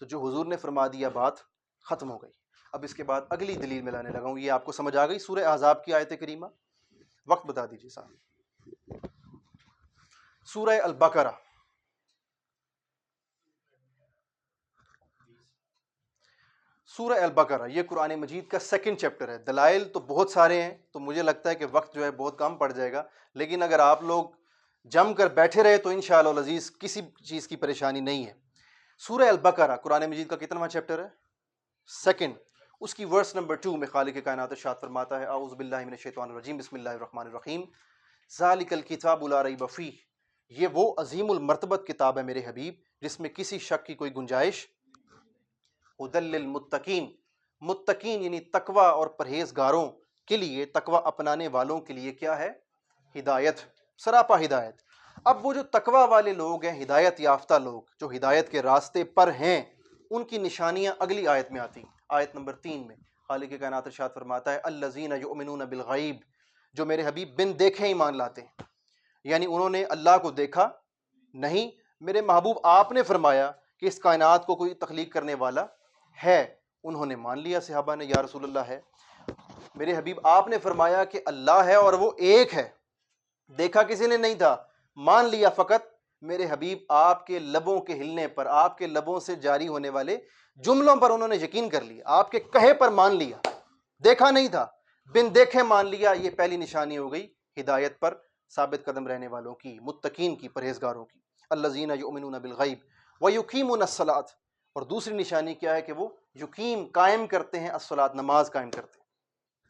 تو جو حضور نے فرما دیا بات ختم ہو گئی۔ اب اس کے بعد اگلی دلیل میں لانے لگا ہوں، یہ آپ کو سمجھ آ گئی سورہ احزاب کی آیت کریمہ؟ وقت بتا دیجیے صاحب۔ سورہ البقرہ، سورہ البقرہ یہ قرآن مجید کا سیکنڈ چیپٹر ہے۔ دلائل تو بہت سارے ہیں، تو مجھے لگتا ہے کہ وقت جو ہے بہت کم پڑ جائے گا، لیکن اگر آپ لوگ جم کر بیٹھے رہے تو انشاءاللہ العزیز کسی چیز کی پریشانی نہیں ہے۔ سورہ البقرہ قرآن مجید کا کتنواں چیپٹر ہے؟ سیکنڈ۔ اس کی ورس نمبر 2 میں خالق کائنات ارشاد فرماتا ہے، اعوذ باللہ من الشیطان الرجیم، بسم اللہ الرحمن الرحیم، ذالک الکتاب لا ریب فیہ، یہ وہ عظیم المرتبت کتاب ہے میرے حبیب جس میں کسی شک کی کوئی گنجائش، ہدی للمتقین، متقین یعنی تقوی اور پرہیزگاروں کے لیے، تقوی اپنانے والوں کے لیے کیا ہے؟ ہدایت، سراپا ہدایت۔ اب وہ جو تقوی والے لوگ ہیں، ہدایت یافتہ لوگ جو ہدایت کے راستے پر ہیں، ان کی نشانیاں اگلی آیت میں آتی ہیں۔ آیت نمبر 3 میں خالق کائنات ارشاد فرماتا ہے، الذین یؤمنون بالغیب، جو میرے حبیب بن دیکھے ایمان لاتے ہیں، یعنی انہوں نے اللہ کو دیکھا نہیں، میرے محبوب آپ نے فرمایا کہ اس کائنات کو کوئی تخلیق کرنے والا ہے، انہوں نے مان لیا، صحابہ نے، یا رسول اللہ ہے۔ میرے حبیب آپ نے فرمایا کہ اللہ ہے اور وہ ایک ہے، دیکھا کسی نے نہیں تھا، مان لیا فقط میرے حبیب آپ کے لبوں کے ہلنے پر، آپ کے لبوں سے جاری ہونے والے جملوں پر انہوں نے یقین کر لیا، آپ کے کہے پر مان لیا، دیکھا نہیں تھا، بن دیکھے مان لیا۔ یہ پہلی نشانی ہو گئی ہدایت پر ثابت قدم رہنے والوں کی، متقین کی، پرہیزگاروں کی۔ الذین یؤمنون بالغیب ویقیمون الصلاۃ، اور دوسری نشانی کیا ہے کہ وہ یقیم، قائم کرتے ہیں، الصلاۃ، نماز قائم کرتے ہیں،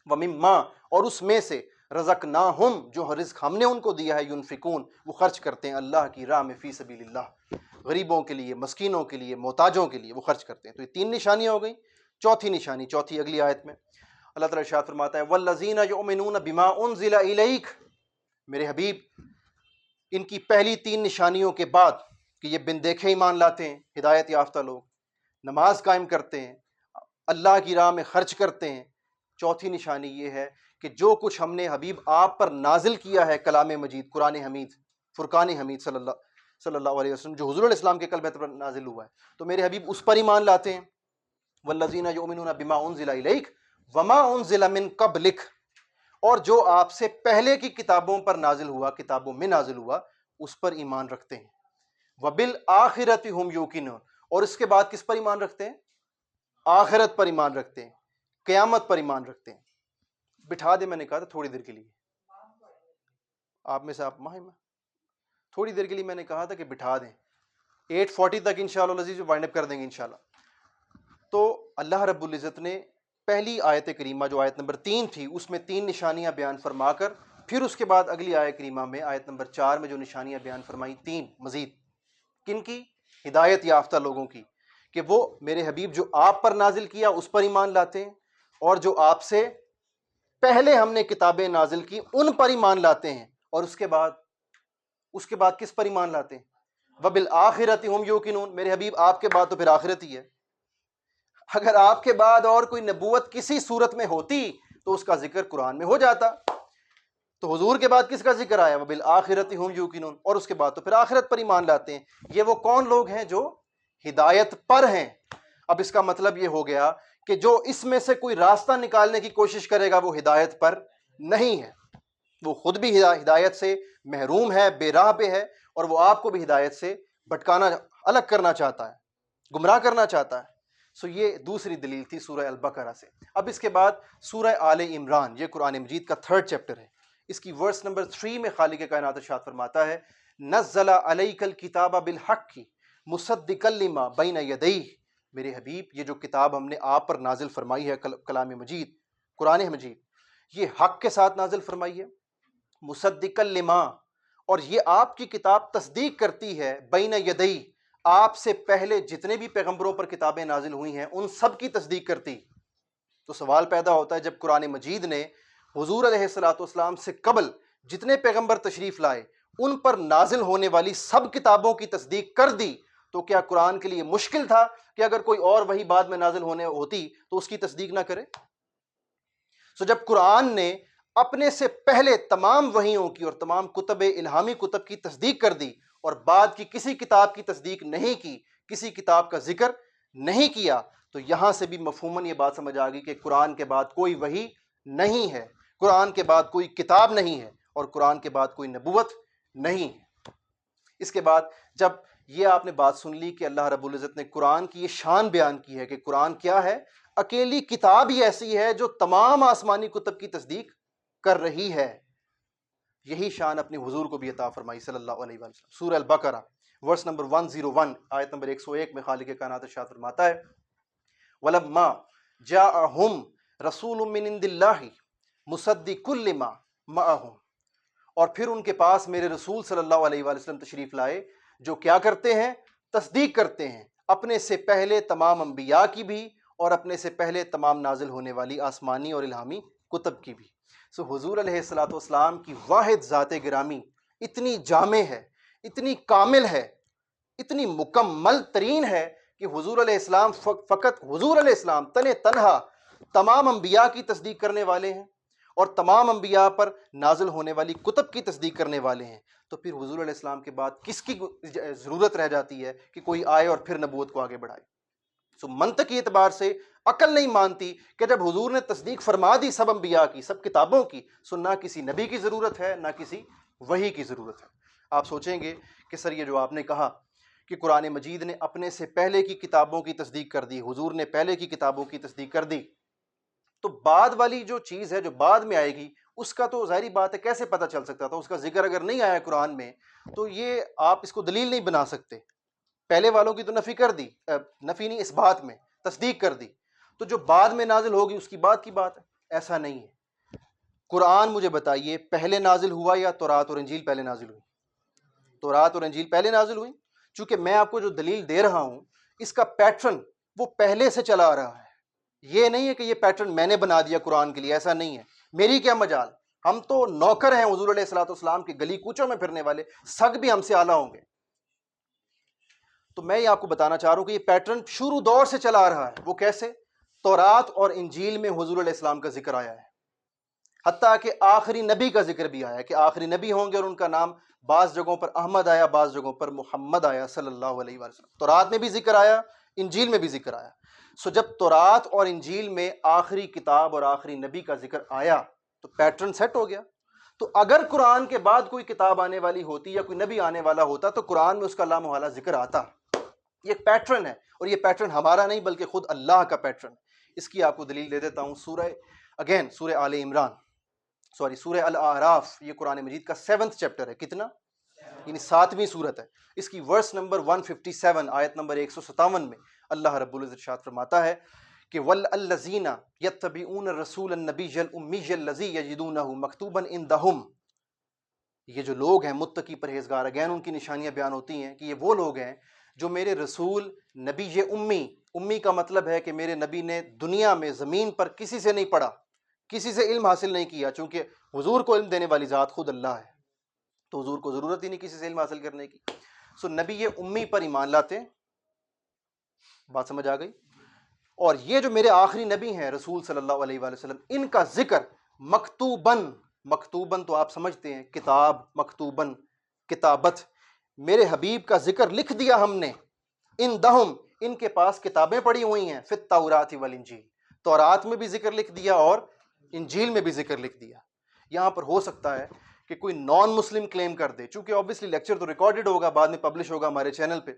ومما، اور اس میں سے، رزقناہم، جو رزق ہم نے ان کو دیا ہے، ینفقون، وہ خرچ کرتے ہیں اللہ کی راہ میں، فی سبیل اللہ، غریبوں کے لیے، مسکینوں کے لیے، محتاجوں کے لیے وہ خرچ کرتے ہیں۔ تو یہ 3 نشانیاں ہو گئیں۔ چوتھی نشانی، چوتھی اگلی آیت میں اللہ تعالیٰ ارشاد فرماتا ہے، والذین یؤمنون بما انزل الیک، میرے حبیب ان کی پہلی 3 نشانیوں کے بعد کہ یہ بن دیکھے ایمان لاتے ہیں، ہدایت یافتہ لوگ، نماز قائم کرتے ہیں، اللہ کی راہ میں خرچ کرتے ہیں، چوتھی نشانی یہ ہے کہ جو کچھ ہم نے حبیب آپ پر نازل کیا ہے، کلام مجید، قرآن حمید، فرقان حمید صلی اللہ علیہ وسلم، جو حضور علیہ السلام کے قلب پر نازل ہوا ہے، تو میرے حبیب اس پر ایمان لاتے ہیں۔ والذین یؤمنون بما انزل الیک وما انزل من قبلک، اور جو آپ سے پہلے کی کتابوں پر نازل ہوا، کتابوں میں نازل ہوا، اس پر ایمان رکھتے ہیں۔ وبالآخرۃ ھم یوقنون، اور اس کے بعد کس پر ایمان رکھتے ہیں؟ آخرت پر ایمان رکھتے ہیں، قیامت پر ایمان رکھتے ہیں۔ بٹھا دے، میں نے کہا تھا تھوڑی دیر کے لیے، آپ میں سے آپ ماہم، تھوڑی دیر کے لیے میں نے کہا تھا کہ بٹھا دیں، 8:40 تک انشاءاللہ العزیز وائنڈ اپ کر دیں گے انشاءاللہ۔ تو اللہ رب العزت نے پہلی آیت کریمہ جو آیت نمبر 3 تھی، اس میں 3 نشانیاں بیان فرما کر، پھر اس کے بعد اگلی آیت کریمہ میں آیت نمبر 4 میں جو نشانیاں بیان فرمائی، 3 مزید، کن کی؟ ہدایت یافتہ لوگوں کی، کہ وہ میرے حبیب جو آپ پر نازل کیا اس پر ایمان لاتے ہیں، اور جو آپ سے پہلے ہم نے کتابیں نازل کی ان پر ایمان لاتے ہیں، اور اس کے بعد کس پر ایمان لاتے ہیں؟ وبالآخرۃ ھم یوقنون، میرے حبیب آپ کے بعد تو پھر آخرت ہی ہے۔ اگر آپ کے بعد اور کوئی نبوت کسی صورت میں ہوتی تو اس کا ذکر قرآن میں ہو جاتا، تو حضور کے بعد کس کا ذکر آیا؟ وبالآخرۃ ھم یوقنون، اور اس کے بعد تو پھر آخرت پر ایمان لاتے ہیں۔ یہ وہ کون لوگ ہیں جو ہدایت پر ہیں؟ اب اس کا مطلب یہ ہو گیا کہ جو اس میں سے کوئی راستہ نکالنے کی کوشش کرے گا وہ ہدایت پر نہیں ہے، وہ خود بھی ہدایت سے محروم ہے، بے راہ پہ ہے، اور وہ آپ کو بھی ہدایت سے بھٹکانا، الگ کرنا چاہتا ہے، گمراہ کرنا چاہتا ہے۔ سو یہ دوسری دلیل تھی سورہ البقرہ سے۔ اب اس کے بعد سورہ آل عمران، یہ قرآن مجید کا 3rd چیپٹر ہے، اس کی ورس نمبر 3 میں خالق کائنات ارشاد فرماتا ہے، نزل علیک الکتاب بالحق مصدقا لما بین یدیہ، میرے حبیب یہ جو کتاب ہم نے آپ پر نازل فرمائی ہے، کلام مجید، قرآن مجید، یہ حق کے ساتھ نازل فرمائی ہے، مصدقا لما، اور یہ آپ کی کتاب تصدیق کرتی ہے، بین یدیہ، آپ سے پہلے جتنے بھی پیغمبروں پر کتابیں نازل ہوئی ہیں ان سب کی تصدیق کرتی۔ تو سوال پیدا ہوتا ہے، جب قرآن مجید نے حضور علیہ الصلوۃ والسلام سے قبل جتنے پیغمبر تشریف لائے ان پر نازل ہونے والی سب کتابوں کی تصدیق کر دی، تو کیا قرآن کے لیے مشکل تھا کہ اگر کوئی اور وہی بعد میں نازل ہونے ہوتی تو اس کی تصدیق نہ کرے؟ جب قرآن نے اپنے سے پہلے تمام وحیوں کی اور تمام کتب الہامی کتب کی تصدیق کر دی اور بعد کی کسی کتاب کی تصدیق نہیں کی، کسی کتاب کا ذکر نہیں کیا، تو یہاں سے بھی مفہوماً یہ بات سمجھ آ گئی کہ قرآن کے بعد کوئی وحی نہیں ہے، قرآن کے بعد کوئی کتاب نہیں ہے، اور قرآن کے بعد کوئی نبوت نہیں ہے۔ اس کے بعد جب یہ آپ نے بات سن لی کہ اللہ رب العزت نے قرآن کی یہ شان بیان کی ہے کہ قرآن کیا ہے، اکیلی کتاب ہی ایسی ہے جو تمام آسمانی کتب کی تصدیق کر رہی ہے، یہی شان اپنے حضور کو بھی عطا فرمائی صلی اللہ علیہ وسلم۔ سورہ البقرہ ورس نمبر 101 آیت نمبر 101 میں خالق کائنات ارشاد فرماتا ہے وَلَمَّا جَاءَهُمْ رَسُولٌ مِّنْ عِندِ اللَّهِ مُصَدِّقٌ لِّمَا مَعَهُمْ، اور پھر ان کے پاس میرے رسول صلی اللہ علیہ وآلہ وسلم تشریف لائے جو کیا کرتے ہیں؟ تصدیق کرتے ہیں اپنے سے پہلے تمام انبیاء کی بھی اور اپنے سے پہلے تمام نازل ہونے والی آسمانی اور الہامی کتب کی بھی۔ حضور علیہ الصلوۃ والسلام کی واحد ذات گرامی اتنی جامع ہے، اتنی کامل ہے، اتنی مکمل ترین ہے کہ حضور علیہ السلام فقط حضور علیہ السلام تنہا تمام انبیاء کی تصدیق کرنے والے ہیں اور تمام انبیاء پر نازل ہونے والی کتب کی تصدیق کرنے والے ہیں، تو پھر حضور علیہ السلام کے بعد کس کی ضرورت رہ جاتی ہے کہ کوئی آئے اور پھر نبوت کو آگے بڑھائے؟ منطقی اعتبار سے عقل نہیں مانتی کہ جب حضور نے تصدیق فرما دی سب انبیاء کی، سب کتابوں کی، نہ کسی نبی کی ضرورت ہے نہ کسی وحی کی ضرورت ہے۔ آپ سوچیں گے کہ سر یہ جو آپ نے کہا کہ قرآن مجید نے اپنے سے پہلے کی کتابوں کی تصدیق کر دی، حضور نے پہلے کی کتابوں کی تصدیق کر دی، تو بعد والی جو چیز ہے جو بعد میں آئے گی اس کا تو ظاہری بات ہے کیسے پتہ چل سکتا تھا؟ اس کا ذکر اگر نہیں آیا قرآن میں تو یہ آپ اس کو دلیل نہیں بنا سکتے۔ پہلے والوں کی تو نفی کر دی، نفی نہیں، اس بات میں تصدیق کر دی، تو جو بعد میں نازل ہوگی اس کی بعد کی بات ہے، ایسا نہیں ہے۔ قرآن مجھے بتائیے پہلے نازل ہوا یا تورات اور انجیل پہلے نازل ہوئی؟ تورات اور انجیل پہلے نازل ہوئی، چونکہ میں آپ کو جو دلیل دے رہا ہوں اس کا پیٹرن وہ پہلے سے چلا آ رہا ہے، یہ نہیں ہے کہ یہ پیٹرن میں نے بنا دیا قرآن کے لیے، ایسا نہیں ہے، میری کیا مجال، ہم تو نوکر ہیں حضور علیہ الصلوۃ والسلام کے، گلی کوچوں میں پھرنے والے، سگ بھی ہم سے اعلیٰ ہوں گے۔ تو میں یہ آپ کو بتانا چاہ رہا ہوں کہ یہ پیٹرن شروع دور سے چلا آ رہا ہے۔ وہ کیسے؟ تورات اور انجیل میں حضور علیہ السلام کا ذکر آیا ہے، حتیٰ کہ آخری نبی کا ذکر بھی آیا ہے کہ آخری نبی ہوں گے، اور ان کا نام بعض جگہوں پر احمد آیا، بعض جگہوں پر محمد آیا صلی اللہ علیہ وسلم۔ تورات میں بھی ذکر آیا، انجیل میں بھی ذکر آیا۔ جب تورات اور انجیل میں آخری کتاب اور آخری نبی کا ذکر آیا تو پیٹرن سیٹ ہو گیا۔ تو اگر قرآن کے بعد کوئی کتاب آنے والی ہوتی یا کوئی نبی آنے والا ہوتا تو قرآن میں اس کا لامحالہ ذکر آتا۔ یہ پیٹرن ہے، اور یہ پیٹرن ہمارا نہیں بلکہ خود اللہ کا پیٹرن۔ اس کی آپ کو دلیل دے دیتا ہوں، سورہ آل عمران، سورہ الاعراف، یہ قرآن مجید کا 7واں چیپٹر ہے، کتنا؟ یعنی 7ویں سورت ہے۔ اس کی ورس نمبر 157 آیت نمبر 157 میں اللہ رب العزت ارشاد فرماتا ہے کہ وَالَّذِينَ يَتَّبِعُونَ الرَّسُولَ النَّبِيَّ الْأُمِّيَّ الَّذِي يَجِدُونَهُ مَكْتُوبًا عِندَهُمْ، یہ جو لوگ ہیں متقی پرہیزگار، اگین ان کی نشانیاں بیان ہوتی ہیں کہ یہ وہ لوگ ہیں جو میرے رسول نبی امی کا مطلب ہے کہ میرے نبی نے دنیا میں زمین پر کسی سے نہیں پڑھا، کسی سے علم حاصل نہیں کیا، چونکہ حضور کو علم دینے والی ذات خود اللہ ہے، تو حضور کو ضرورت ہی نہیں کسی سے علم حاصل کرنے کی۔ نبی امی پر ایمان لاتے، بات سمجھ آ گئی؟ اور یہ جو میرے آخری نبی ہیں رسول صلی اللہ علیہ وآلہ وسلم، ان کا ذکر مکتوباً تو آپ سمجھتے ہیں کتاب، مکتوباً کتابت، میرے حبیب کا ذکر لکھ دیا ہم نے، ان کے پاس کتابیں پڑھی ہوئی ہیں، فی التوراۃ والانجیل، تورات میں بھی ذکر لکھ دیا اور انجیل میں بھی ذکر لکھ دیا۔ یہاں پر ہو سکتا ہے کہ کوئی نان مسلم کلیم کر دے، چونکہ obviously لیکچر تو ریکارڈڈ ہوگا، بعد میں پبلش ہوگا ہمارے چینل پہ،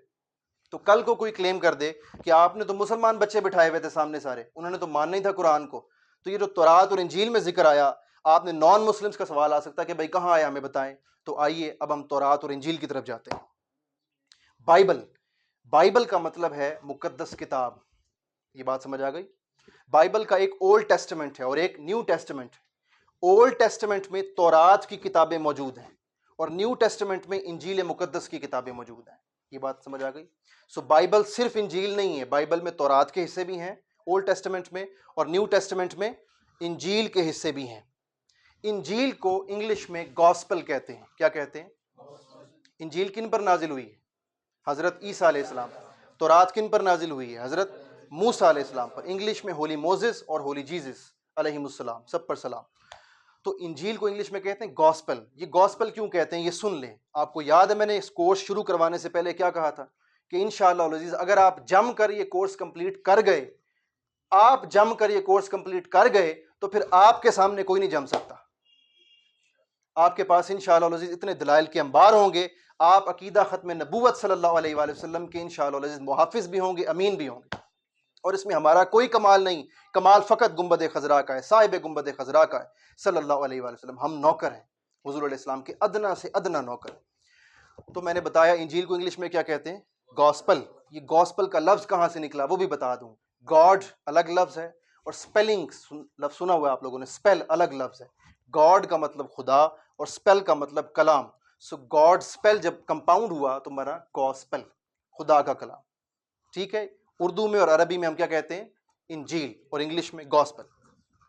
تو کل کو کوئی کلیم کر دے کہ آپ نے تو مسلمان بچے بٹھائے ہوئے تھے سامنے سارے، انہوں نے تو ماننا ہی تھا قرآن کو، تو یہ جو تورات اور انجیل میں ذکر آیا، آپ نے نان مسلمز کا سوال آ سکتا ہے کہ بھائی کہاں آیا ہمیں بتائیں۔ تو آئیے اب ہم تورات اور انجیل کی طرف جاتے ہیں۔ بائبل کا مطلب ہے مقدس کتاب، یہ بات سمجھ آ گئی؟ بائبل کا ایک اولڈ ٹیسٹمنٹ ہے اور ایک نیو ٹیسٹمنٹ ہے۔ اولڈ ٹیسٹمنٹ میں تورات کی کتابیں موجود ہیں اور نیو ٹیسٹمنٹ میں انجیل مقدس کی کتابیں موجود ہیں، یہ بات سمجھ آ گئی؟ بائبل صرف انجیل نہیں ہے، بائبل میں تورات کے حصے بھی ہیں اولڈ ٹیسٹمنٹ میں، اور نیو ٹیسٹمنٹ میں انجیل کے حصے بھی ہیں۔ انجیل کو انگلش میں گاسپل کہتے ہیں۔ کیا کہتے ہیں؟ انجیل کن پر نازل ہوئی ہے؟ حضرت عیسیٰ علیہ السلام۔ تورات کن پر نازل ہوئی ہے؟ حضرت موسیٰ علیہ السلام پر۔ انگلش میں ہولی موزس اور ہولی جیزس، علیہم السلام، سب پر سلام. تو انجیل کو انگلش میں کہتے ہیں گاسپل. یہ گاسپل کیوں کہتے ہیں یہ سن لیں. آپ کو یاد ہے میں نے اس کورس شروع کروانے سے پہلے کیا کہا تھا کہ انشاءاللہ العزیز اگر آپ جم کر یہ کورس کمپلیٹ کر گئے، تو پھر آپ کے سامنے کوئی نہیں جم سکتا. آپ کے پاس انشاءاللہ العزیز اتنے دلائل کے انبار ہوں گے. آپ عقیدہ ختم نبوت صلی اللہ علیہ وآلہ وسلم کے انشاءاللہ العزیز محافظ بھی ہوں گے، امین بھی ہوں گے. اور اس میں ہمارا کوئی کمال نہیں، کمال فقط گنبد خضرا کا ہے، صاحب گنبد خضرا کا ہے صلی اللہ علیہ وآلہ وسلم. ہم نوکر ہیں حضور علیہ السلام کے، ادنا سے ادنا نوکر. تو میں نے بتایا انجیل کو انگلش میں کیا کہتے ہیں؟ گاسپل. یہ گاسپل کا لفظ کہاں سے نکلا وہ بھی بتا دوں. گاڈ الگ لفظ ہے اور سپیلنگ لفظ سنا ہوا ہے آپ لوگوں نے، سپیل الگ لفظ ہے. گاڈ کا مطلب خدا اور سپیل کا مطلب کلام. سو گاڈ سپیل جب کمپاؤنڈ ہوا تو بنا گاسپل، خدا کا کلام. ٹھیک ہے. اردو میں اور عربی میں ہم کیا کہتے ہیں؟ انجیل، اور انگلش میں گاسپل.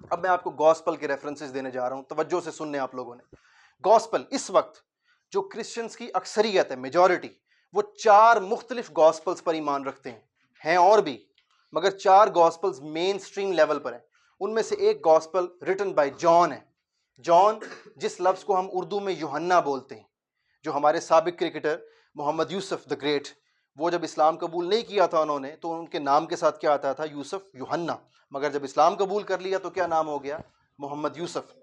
اب میں آپ کو گاسپل کے ریفرنسز دینے جا رہا ہوں، توجہ سے سننے آپ لوگوں نے. گاسپل اس وقت جو کرسچنز کی اکثریت ہے، میجورٹی، وہ 4 مختلف گاسپلز پر ایمان رکھتے ہیں اور بھی، مگر 4 گاسپلز مین سٹریم لیول پر ہیں. ان میں سے ایک گاسپل ریٹن بائی جان ہے. جان جس لفظ کو ہم اردو میں یوحنا بولتے ہیں، جو ہمارے سابق cricketer Muhammad Yusuf the great, وہ جب اسلام قبول نہیں کیا تھا انہوں نے تو ان کے نام کے ساتھ کیا آتا تھا؟ یوسف یوحنا. مگر جب اسلام قبول کر لیا تو کیا نام ہو گیا؟ محمد یوسف.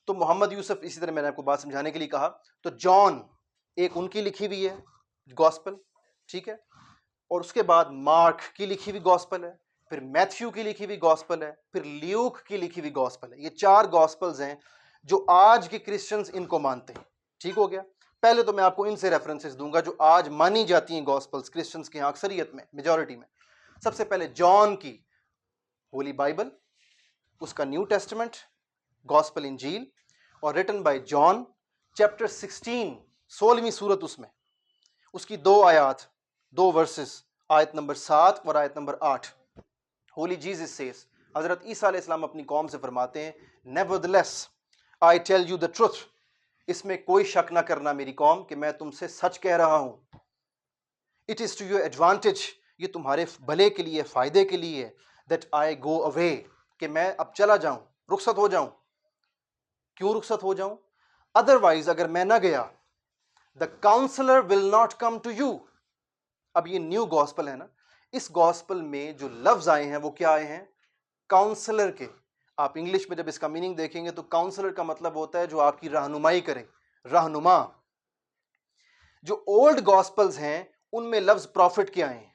تو محمد یوسف، اسی طرح میں نے آپ کو بات سمجھانے کے لیے کہا. تو جان ایک ان کی لکھی ہوئی ہے گاسپل، ٹھیک ہے. اور اس کے بعد مارک کی لکھی ہوئی گاسپل ہے، پھر میتھیو کی لکھی ہوئی گاسپل ہے، پھر لیوک کی لکھی ہوئی گاسپل ہے. یہ 4 گاسپلز ہیں جو آج کے کرسچنز ان کو مانتے ہیں. ٹھیک ہو گیا. پہلے تو میں آپ کو ان سے ریفرنسز دوں گا جو آج مانی جاتی ہیں گاسپلز کرسچنز کے ہاں اکثریت میں، میجورٹی میں. سب سے پہلے جان کی ہولی بائبل، اس کا نیو ٹیسٹمنٹ، گاسپل انجیل، اور ریٹن بائی جان، چیپٹر 16، 16ویں سورت اس کی 2 آیات، 2 ورسز، آیت نمبر 7 اور آیت نمبر 8. ہولی جیزس سیز، حضرت عیسیٰ علیہ السلام اپنی قوم سے فرماتے ہیں nevertheless I tell you the truth, اس میں کوئی شک نہ کرنا میری قوم کہ میں تم سے سچ کہہ رہا ہوں. It is to your advantage, یہ تمہارے بھلے کے لیے، فائدے کے لیے، دیٹ آئی گو اوے، کہ میں اب چلا جاؤں، رخصت ہو جاؤں. کیوں رخصت ہو جاؤں؟ ادروائز اگر میں نہ گیا، the counsellor will not come to you. اب یہ نیو گاسپل ہے نا، اس گاسپل میں جو لفظ آئے ہیں وہ کیا آئے ہیں؟ کاؤنسلر کے. آپ انگلش میں جب اس کا میننگ دیکھیں گے تو کاؤنسلر کا مطلب ہوتا ہے جو آپ کی رہنمائی کرے، رہنما. جو اولڈ گاسپلز ہیں ان میں لفظ پروفٹ کے آئے ہیں،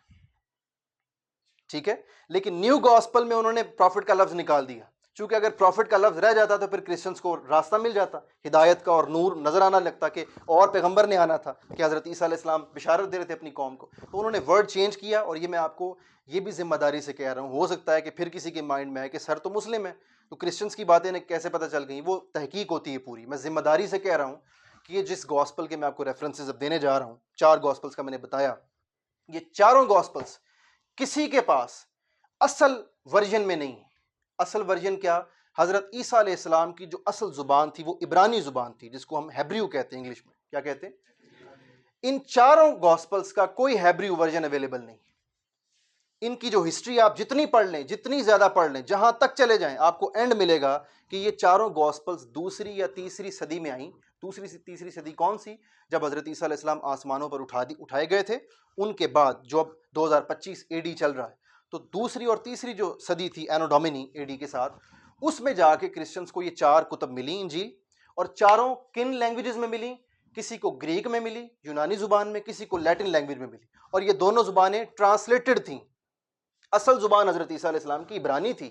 ٹھیک ہے. لیکن نیو گاسپل میں انہوں نے پروفٹ کا لفظ نکال دیا، چونکہ اگر پروفٹ کا لفظ رہ جاتا تو پھر کرسچنس کو راستہ مل جاتا، ہدایت کا اور نور نظر آنا لگتا کہ اور پیغمبر نے آنا تھا، کہ حضرت عیسیٰ علیہ السلام بشارت دے رہے تھے اپنی قوم کو. تو انہوں نے ورڈ چینج کیا. اور یہ میں آپ کو یہ بھی ذمہ داری سے کہہ رہا ہوں، ہو سکتا ہے کہ پھر کسی کے مائنڈ میں ہے کہ سر تو مسلم ہے تو کرسچنس کی باتیں کیسے پتہ چل گئیں. وہ تحقیق ہوتی ہے پوری. میں ذمہ داری سے کہہ رہا ہوں کہ یہ جس گاسپل کے میں آپ کو ریفرنسز اب دینے جا رہا ہوں، 4 گاسپلز کا میں نے بتایا، یہ چاروں گاسپلز کسی کے پاس اصل ورژن میں نہیں. اصل ورژن کیا؟ حضرت عیسیٰ علیہ السلام کی جو اصل زبان تھی وہ عبرانی زبان تھی، جس کو ہم ہیبریو کہتے ہیں انگلش میں. کیا کہتے ہیں؟ ان چاروں گاسپلز کا کوئی ہیبریو ورژن اویلیبل نہیں. ان کی جو ہسٹری آپ جتنی پڑھ لیں، جتنی زیادہ پڑھ لیں، جہاں تک چلے جائیں، آپ کو اینڈ ملے گا کہ یہ چاروں گاسپلز 2 یا 3 صدی میں آئیں. 2 صدی کون سی؟ جب حضرت عیسیٰ علیہ السلام آسمانوں پر اٹھائے گئے تھے. ان کے بعد جو اب 2025 اے ڈی چل رہا ہے، تو 2 اور 3 جو صدی تھی اینو ڈومینی اے ڈی کے ساتھ، اس میں جا کے کرسچنس کو یہ 4 کتب ملی انجیل. اور چاروں کن لینگویجز میں ملی؟ کسی کو گریک میں ملی، یونانی زبان میں، کسی کو لیٹن لینگویج میں ملی. اور یہ دونوں زبانیں ٹرانسلیٹڈ تھیں. اصل زبان حضرت عیسیٰ علیہ السلام کی عبرانی تھی.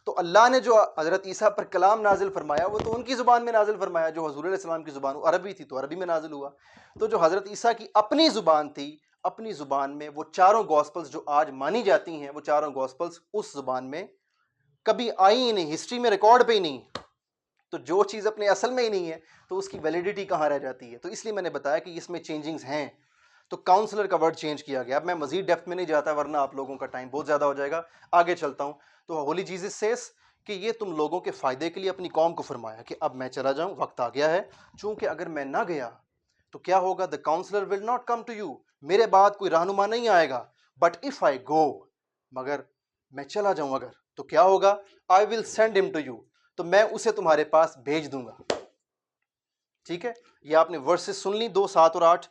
تو اللہ نے جو حضرت عیسیٰ پر کلام نازل فرمایا وہ تو ان کی زبان میں نازل فرمایا. جو حضور علیہ السلام کی زبان عربی تھی تو عربی میں نازل ہوا. تو جو حضرت عیسیٰ کی اپنی زبان تھی، اپنی زبان میں وہ چاروں گاسپلز جو آج مانی جاتی ہیں، وہ چاروں گاسپلز اس زبان میں کبھی آئی ہی نہیں، ہسٹری میں ریکارڈ پہ ہی نہیں. تو جو چیز اپنے اصل میں ہی نہیں ہے تو اس کی ویلیڈیٹی کہاں رہ جاتی ہے؟ تو اس لیے میں نے بتایا کہ اس میں چینجنگز ہیں. تو کاؤنسلر کا ورڈ چینج کیا گیا. اب میں مزید ڈیپتھ میں نہیں جاتا ورنہ آپ لوگوں کا ٹائم بہت زیادہ ہو جائے گا. آگے چلتا ہوں. تو ہولی جیزس سیز کہ یہ تم لوگوں کے فائدے کے لیے اپنی قوم کو فرمایا کہ اب میں چلا جاؤں، وقت آ گیا ہے. چونکہ اگر میں نہ گیا تو کیا ہوگا؟ The counsellor will not come to you, میرے بعد کوئی رہنما نہیں آئے گا. بٹ اف آئی گو، مگر میں چلا جاؤں اگر، تو کیا ہوگا؟ آئی ول سینڈ ہم ٹو یو، تو میں اسے تمہارے پاس بھیج دوں گا. ٹھیک ہے، یہ آپ نے ورسز سن لی 2، 7 اور 8،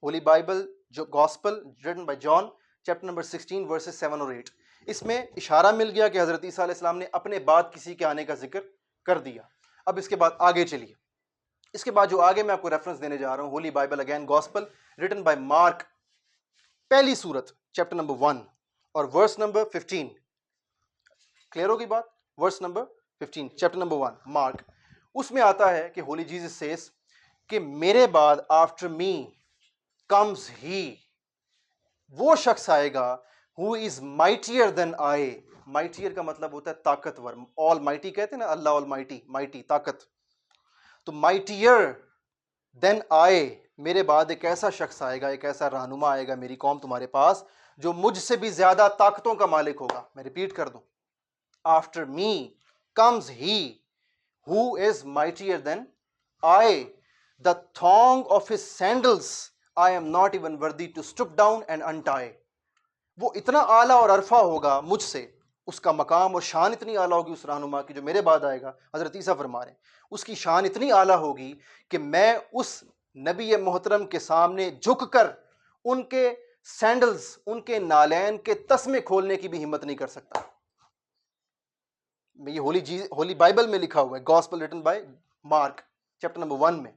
ہولی بائبل جو gospel written by John chapter number 16 verses 7 اور 8. اس میں اشارہ مل گیا کہ حضرت عیسیٰ علیہ السلام نے اپنے بعد کسی کے آنے کا ذکر کر دیا. اب اس کے بعد آگے چلیے، اس کے بعد جو آگے میں آپ کو ریفرنس دینے جا رہا ہوں، holy Bible again gospel written by Mark, پہلی سورت چیپٹر نمبر 1 اور ورس نمبر 15. کلیئر ہوگی بات؟ Verse number 15 chapter number 1 Mark. اس میں آتا ہے کہ ہولی جیزس سیز کہ میرے بعد آفٹر می کمز ہی، وہ شخص آئے گا who is mightier than I. mightier کا مطلب ہوتا ہے طاقتور. all mighty کہتے ہیں نا، اللہ all mighty، mighty طاقت. تو mightier than I، میرے بعد ایک ایسا شخص آئے گا، ایک ایسا رہنما آئے گا میری قوم تمہارے پاس جو مجھ سے بھی زیادہ طاقتوں کا مالک ہوگا. میں ریپیٹ کر دوں، after me comes he who is mightier than I. The thong of his sandals I am not even worthy to stoop down and untie. وہ اتنا اعلیٰ اور عرفہ ہوگا مجھ سے، اس کا مقام اور شان اتنی اعلیٰ ہوگی اس رہنما کی جو میرے بعد آئے گا. حضرت عیسیٰ فرما رہے ہیں اس کی شان اتنی اعلیٰ ہوگی کہ میں اس نبی محترم کے سامنے جھک کر ان کے سینڈلز، ان کے نالین کے تسمے کھولنے کی بھی ہمت نہیں کر سکتا. یہ ہولی بائبل میں لکھا ہوا ہے، gospel written by mark chapter number 1 میں،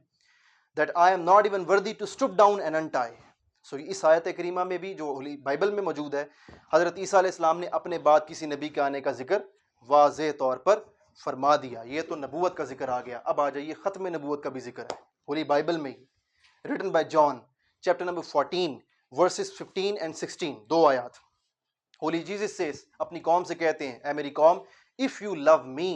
that I am not even worthy to stoop down and untie. So اس آیت کریمہ میں بھی جو ہولی بائبل میں موجود ہے، حضرت عیسیٰ علیہ السلام نے اپنے بعد کسی نبی کے آنے کا ذکر واضح طور پر فرما دیا. یہ تو نبوت کا ذکر آ گیا. اب آ جائیے ختم نبوت کا بھی ذکر ہے ہولی بائبل میں ہی، written by John chapter number 14 verses 15 and 16، 2 آیات. ہولی جیزس سیز اپنی قوم سے کہتے ہیں، اے میری قوم، if you love me،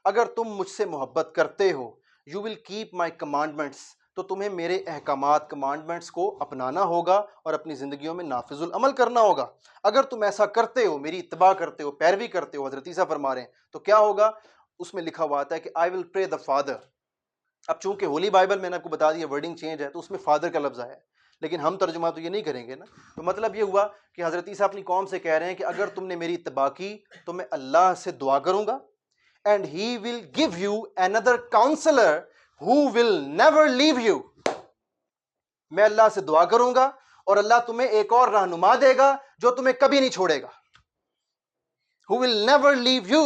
اگر تم مجھ سے محبت کرتے ہو، you will keep my commandments، تو تمہیں میرے احکامات کمانڈمنٹس کو اپنانا ہوگا اور اپنی زندگیوں میں نافذ العمل کرنا ہوگا. اگر تم ایسا کرتے ہو، میری اتباع کرتے ہو، پیروی کرتے ہو، حضرت عیسیٰ فرما رہے ہیں، تو کیا ہوگا؟ اس میں لکھا ہوا آتا ہے کہ I will pray the Father. اب چونکہ ہولی بائبل میں نے آپ کو بتا دیا ورڈنگ چینج ہے، تو اس میں فادر کا لفظ آیا ہے، لیکن ہم ترجمہ تو یہ نہیں کریں گے نا. تو مطلب یہ ہوا کہ حضرت عیسیٰ اپنی قوم سے کہہ رہے ہیں کہ اگر تم نے میری اتباع کی تو میں اللہ سے دعا کروں گا، and he will give you another counselor who will never leave you. میں اللہ سے دعا کروں گا اور اللہ تمہیں ایک اور رہنما دے گا جو تمہیں کبھی نہیں چھوڑے گا. who will never leave you،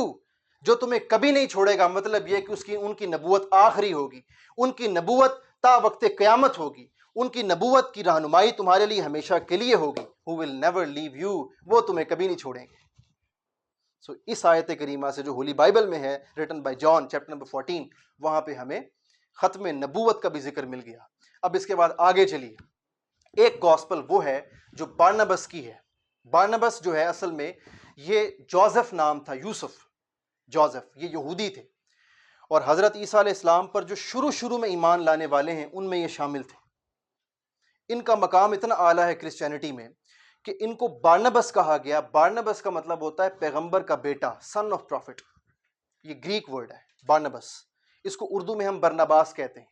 جو تمہیں کبھی نہیں چھوڑے گا. مطلب یہ کہ ان کی نبوت آخری ہوگی، ان کی نبوت تا وقت قیامت ہوگی، ان کی نبوت کی رہنمائی تمہارے لیے ہمیشہ کے لیے ہوگی. who will never leave you، وہ تمہیں کبھی نہیں چھوڑیں گے. اس آیت کریمہ سے جو ہولی بائبل میں ہے written by John chapter number 14، وہاں پہ ہمیں ختم نبوت کا بھی ذکر مل گیا. اب اس کے بعد آگے چلیے. ایک گاسپل وہ ہے جو بارنبس کی ہے. بارنبس جو ہے اصل میں یہ جوزف نام تھا، یوسف جوزف، یہ یہودی تھے، اور حضرت عیسیٰ علیہ السلام پر جو شروع میں ایمان لانے والے ہیں ان میں یہ شامل تھے. ان کا مقام اتنا اعلیٰ ہے کرسچینٹی میں کہ ان کو بارنبس کہا گیا. بارنبس کا مطلب ہوتا ہے پیغمبر کا بیٹا، سن آف پروفٹ. یہ گریک ورڈ ہے بارنبس. اس کو اردو میں ہم برنباس کہتے ہیں.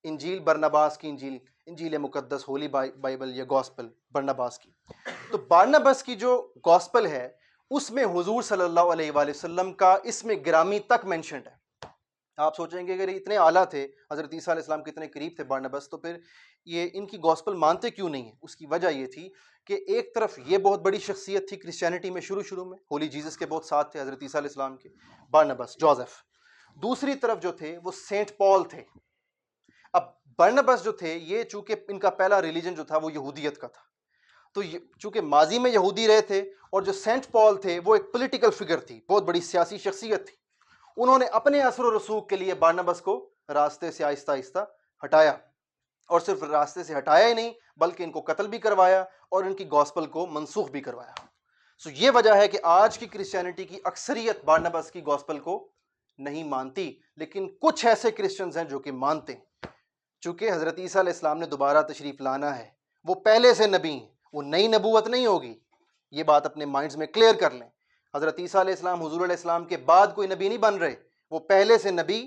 انجیل برنباس کی انجیل، انجیل مقدس، ہولی بائبل یا گاسپل برنباس کی. تو بارنبس کی جو گاسپل ہے اس میں حضور صلی اللہ علیہ وآلہ وسلم کا اسم گرامی تک مینشنڈ ہے. آپ سوچیں گے اگر یہ اتنے اعلیٰ تھے، حضرت عیسیٰ علیہ السلام کے اتنے قریب تھے بارنبس، تو پھر یہ ان کی گاسپل مانتے کیوں نہیں ہیں؟ اس کی وجہ یہ تھی کہ ایک طرف یہ بہت بڑی شخصیت تھی کرسچینٹی میں شروع میں، ہولی جیزس کے بہت ساتھ تھے حضرت عیسیٰ علیہ السلام کے، بارنبس جوزف. دوسری طرف جو تھے وہ سینٹ پال تھے. اب بارنبس جو تھے یہ چونکہ ان کا پہلا ریلیجن جو تھا وہ یہودیت کا تھا، تو چونکہ ماضی میں یہودی رہے تھے، اور جو سینٹ پال تھے وہ ایک پولیٹیکل فگر تھی، بہت بڑی سیاسی شخصیت تھی. انہوں نے اپنے اثر و رسوخ کے لیے بارنبس کو راستے سے آہستہ آہستہ ہٹایا، اور صرف راستے سے ہٹایا ہی نہیں بلکہ ان کو قتل بھی کروایا اور ان کی گاسپل کو منسوخ بھی کروایا. یہ وجہ ہے کہ آج کی کرسچینٹی کی اکثریت بارنبس کی گاسپل کو نہیں مانتی، لیکن کچھ ایسے کرسچنز ہیں جو کہ مانتے ہیں. چونکہ حضرت عیسیٰ علیہ السلام نے دوبارہ تشریف لانا ہے، وہ پہلے سے نبی ہیں، وہ نئی نبوت نہیں ہوگی. یہ بات اپنے مائنڈز میں کلیئر کر لیں. حضرت عیسیٰ علیہ السلام حضور علیہ السلام کے بعد کوئی نبی نہیں بن رہے، وہ پہلے سے نبی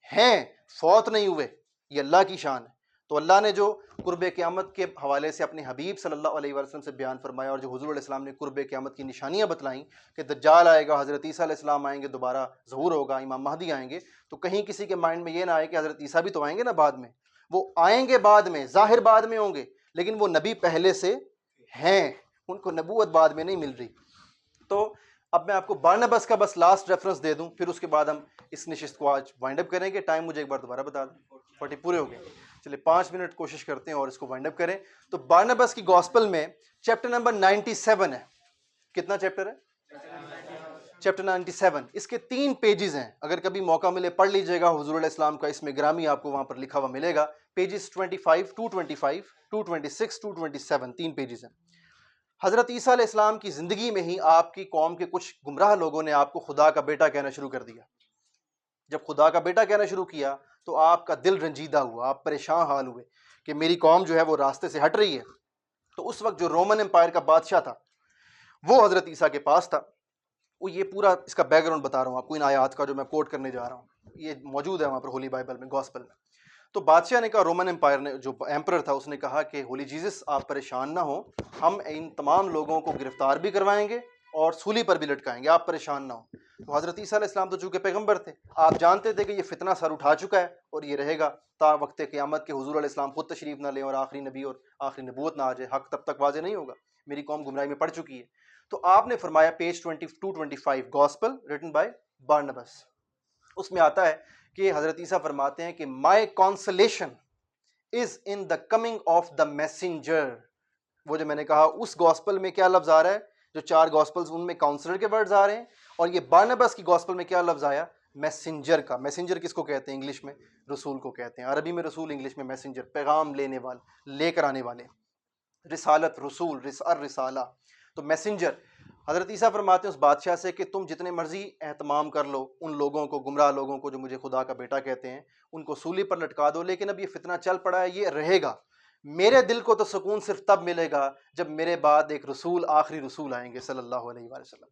ہیں، فوت نہیں ہوئے. یہ اللہ کی شان ہے. تو اللہ نے جو قرب قیامت کے حوالے سے اپنے حبیب صلی اللہ علیہ وسلم سے بیان فرمایا، اور جو حضور علیہ السلام نے قرب قیامت کی نشانیاں بتلائیں کہ دجال آئے گا، حضرت عیسیٰ علیہ السلام آئیں گے، دوبارہ ظہور ہوگا، امام مہدی آئیں گے، تو کہیں کسی کے مائنڈ میں یہ نہ آئے کہ حضرت عیسیٰ بھی تو آئیں گے نا بعد میں. وہ آئیں گے بعد میں، ظاہر بعد میں ہوں گے، لیکن وہ نبی پہلے سے ہیں، ان کو نبوت بعد میں نہیں مل رہی. تو اب میں آپ کو بارنبس کا بس لاسٹ ریفرنس دے دوں، پھر اس کے بعد ہم اس نشست کو آج وائنڈ اپ کریں گے. ٹائم مجھے ایک بار دوبارہ بتا دیں. 40 پورے ہو گئے. چلے 5 منٹ کوشش کرتے ہیں اور اس کو وائنڈ اپ کریں. تو بارنبس کی گاسپل میں چیپٹر نمبر 97 ہے. کتنا چیپٹر ہے؟ چیپٹر 97. اس کے 3 پیجز ہیں، اگر کبھی موقع ملے پڑھ لیجئے گا. حضور علیہ السلام کا اسم گرامی آپ کو وہاں پر لکھا ہوا ملے گا. پیجز 25 225 226 227 3 پیجز ہیں. حضرت عیسیٰ علیہ السلام کی زندگی میں ہی آپ کی قوم کے کچھ گمراہ لوگوں نے آپ کو خدا کا بیٹا کہنا شروع کر دیا. جب خدا کا بیٹا کہنا شروع کیا تو آپ کا دل رنجیدہ ہوا، آپ پریشان حال ہوئے کہ میری قوم جو ہے وہ راستے سے ہٹ رہی ہے. تو اس وقت جو رومن امپائر کا بادشاہ تھا وہ حضرت عیسیٰ کے پاس تھا. وہ یہ پورا اس کا بیک گراؤنڈ بتا رہا ہوں آپ کو، ان آیات کا جو میں کوٹ کرنے جا رہا ہوں، یہ موجود ہے وہاں پر ہولی بائبل میں، گاسپل میں. تو بادشاہ نے کہا، رومن امپائر نے، جو ایمپرر تھا، اس نے کہا کہ ہولی جیزس آپ پریشان نہ ہوں، ہم ان تمام لوگوں کو گرفتار بھی کروائیں گے اور سولی پر بھی لٹکائیں گے، آپ پریشان نہ ہوں. تو حضرت عیسیٰ علیہ السلام تو چونکہ پیغمبر تھے، آپ جانتے تھے کہ یہ فتنہ سر اٹھا چکا ہے اور یہ رہے گا تا وقت قیامت کے حضور علیہ السلام خود تشریف نہ لیں اور آخری نبی اور آخری نبوت نہ آ جائے، حق تب تک واضح نہیں ہوگا، میری قوم گمراہی میں پڑ چکی ہے. تو آپ نے فرمایا page 2225 gospel written by Barnabas, اس میں آتا ہے کہ حضرت عیسیٰ فرماتے ہیں کہ my consolation is in the coming of the messenger. وہ جو میں نے کہا اس گاسپل میں کیا لفظ آ رہا ہے، جو 4 گاسپلز ان میں کاؤنسلر کے ورڈز آ رہے ہیں، اور یہ بارنبس کی گاسپل میں کیا لفظ آیا، میسنجر کا. میسنجر کس کو کہتے ہیں انگلش میں؟ رسول کو کہتے ہیں. عربی میں رسول، انگلش میں میسنجر، پیغام لینے والے، لے کر آنے والے. رسالت، رسول، الرسالہ، تو میسنجر. حضرت عیسیٰ فرماتے ہیں اس بادشاہ سے کہ تم جتنے مرضی اہتمام کر لو ان لوگوں کو، گمراہ لوگوں کو جو مجھے خدا کا بیٹا کہتے ہیں، ان کو سولی پر لٹکا دو، لیکن اب یہ فتنہ چل پڑا ہے، یہ رہے گا. میرے دل کو تو سکون صرف تب ملے گا جب میرے بعد ایک رسول، آخری رسول آئیں گے صلی اللہ علیہ وآلہ وسلم.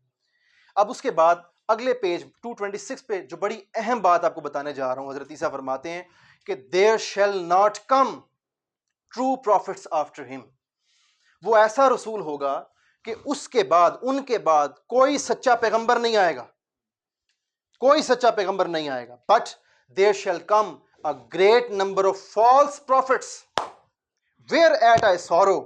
اب اس کے بعد اگلے پیج 226 پہ جو بڑی اہم بات آپ کو بتانے جا رہا ہوں، حضرت عیسیٰ فرماتے ہیں کہ there shall not come true prophets after him. وہ ایسا رسول ہوگا کہ اس کے بعد، ان کے بعد کوئی سچا پیغمبر نہیں آئے گا، کوئی سچا پیغمبر نہیں آئے گا. But there shall come a great number of false prophets where at I sorrow.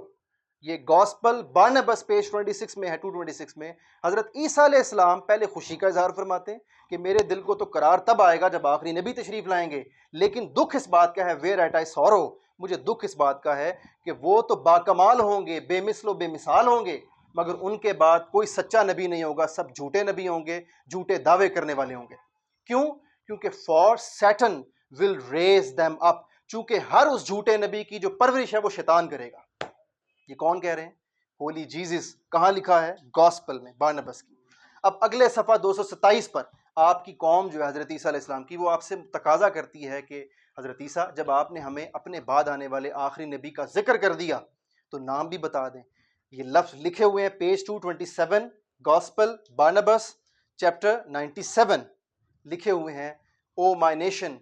یہ گاسپل بارنبس پیج 26 میں ہے، 226 میں. حضرت عیسیٰ علیہ السلام پہلے خوشی کا اظہار فرماتے ہیں کہ میرے دل کو تو قرار تب آئے گا جب آخری نبی تشریف لائیں گے، لیکن دکھ اس بات کا ہے، where at I sorrow، مجھے دکھ اس بات کا ہے کہ وہ تو باکمال ہوں گے، بے مثل و بے مثال ہوں گے، مگر ان کے بعد کوئی سچا نبی نہیں ہوگا، سب جھوٹے نبی ہوں گے، جھوٹے دعوے کرنے والے ہوں گے. کیوں؟ کیونکہ for Satan will raise them up, چونکہ ہر اس جھوٹے نبی کی جو پرورش ہے وہ شیطان کرے گا. یہ کون کہہ رہے ہیں؟ ہولی جیزس. کہاں لکھا ہے؟ گاسپل میں، بارنبس کی. اب اگلے صفحہ 227 پر آپ کی قوم جو ہے حضرت عیسیٰ علیہ السلام کی، وہ آپ سے تقاضا کرتی ہے کہ حضرت عیسیٰ، جب آپ نے ہمیں اپنے بعد آنے والے آخری نبی کا ذکر کر دیا تو نام بھی بتا دیں. یہ لفظ لکھے ہوئے ہیں پیج 227 گاسپل بارنبس چیپٹر 97، لکھے ہوئے ہیں، او مائی نیشن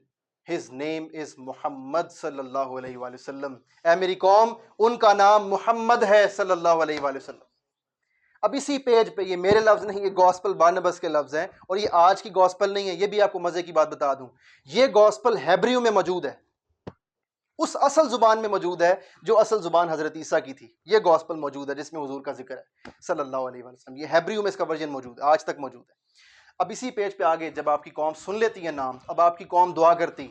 ہز نیم از محمد صلی اللہ علیہ وآلہ وسلم. اے میری قوم، ان کا نام محمد ہے صلی اللہ علیہ وآلہ وسلم. اب اسی پیج پہ، یہ میرے لفظ نہیں، یہ گاسپل بارنبس کے لفظ ہیں، اور یہ آج کی گاسپل نہیں ہے. یہ بھی آپ کو مزے کی بات بتا دوں، یہ گاسپل ہیبریو میں موجود ہے، اس اصل زبان میں موجود ہے جو اصل زبان حضرت عیسیٰ کی تھی. یہ گاسپل موجود ہے جس میں حضور کا ذکر ہے صلی اللہ علیہ وسلم. یہ ہیبریو میں اس کا ورژن موجود ہے، آج تک موجود ہے. اب اسی پیج پہ آگے جب آپ کی قوم سن لیتی ہے نام، اب آپ کی قوم دعا کرتی،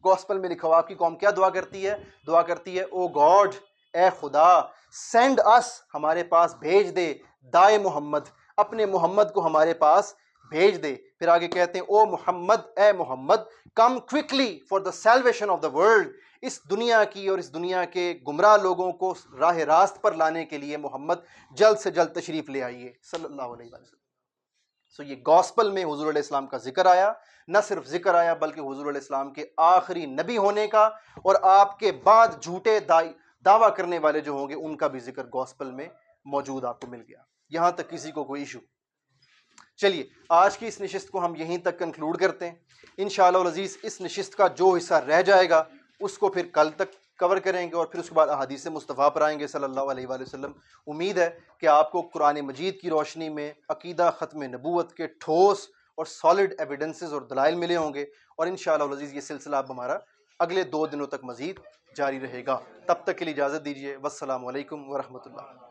گاسپل میں لکھا ہوا آپ کی قوم کیا دعا کرتی ہے؟ دعا کرتی ہے، او گاڈ، اے خدا، سینڈ اس، ہمارے پاس بھیج دے، دائے محمد، اپنے محمد کو ہمارے پاس بھیج دے. پھر آگے کہتے ہیں، او محمد، اے Muhammad, come quickly for the salvation of the world, اس دنیا کی اور اس دنیا کے گمراہ لوگوں کو راہ راست پر لانے کے لیے محمد جلد سے جلد تشریف لے آئیے صلی اللہ علیہ وسلم. سو یہ گاسپل میں حضور علیہ السلام کا ذکر آیا، نہ صرف ذکر آیا بلکہ حضور علیہ السلام کے آخری نبی ہونے کا، اور آپ کے بعد جھوٹے دعویٰ کرنے والے جو ہوں گے ان کا بھی ذکر گاسپل میں موجود آپ کو مل گیا. یہاں تک کسی کو کوئی ایشو؟ چلیے آج کی اس نشست کو ہم یہیں تک کنکلوڈ کرتے ہیں. انشاءاللہ العزیز اس نشست کا جو حصہ رہ جائے گا اس کو پھر کل تک کور کریں گے، اور پھر اس کے بعد احادیث مصطفیٰ پر آئیں گے صلی اللہ علیہ وآلہ وسلم۔ امید ہے کہ آپ کو قرآن مجید کی روشنی میں عقیدہ ختم نبوت کے ٹھوس اور سالڈ ایویڈنسز اور دلائل ملے ہوں گے، اور انشاءاللہ العزیز یہ سلسلہ اب ہمارا اگلے 2 دنوں تک مزید جاری رہے گا۔ تب تک کے لیے اجازت دیجیے، والسلام علیکم ورحمۃ اللہ۔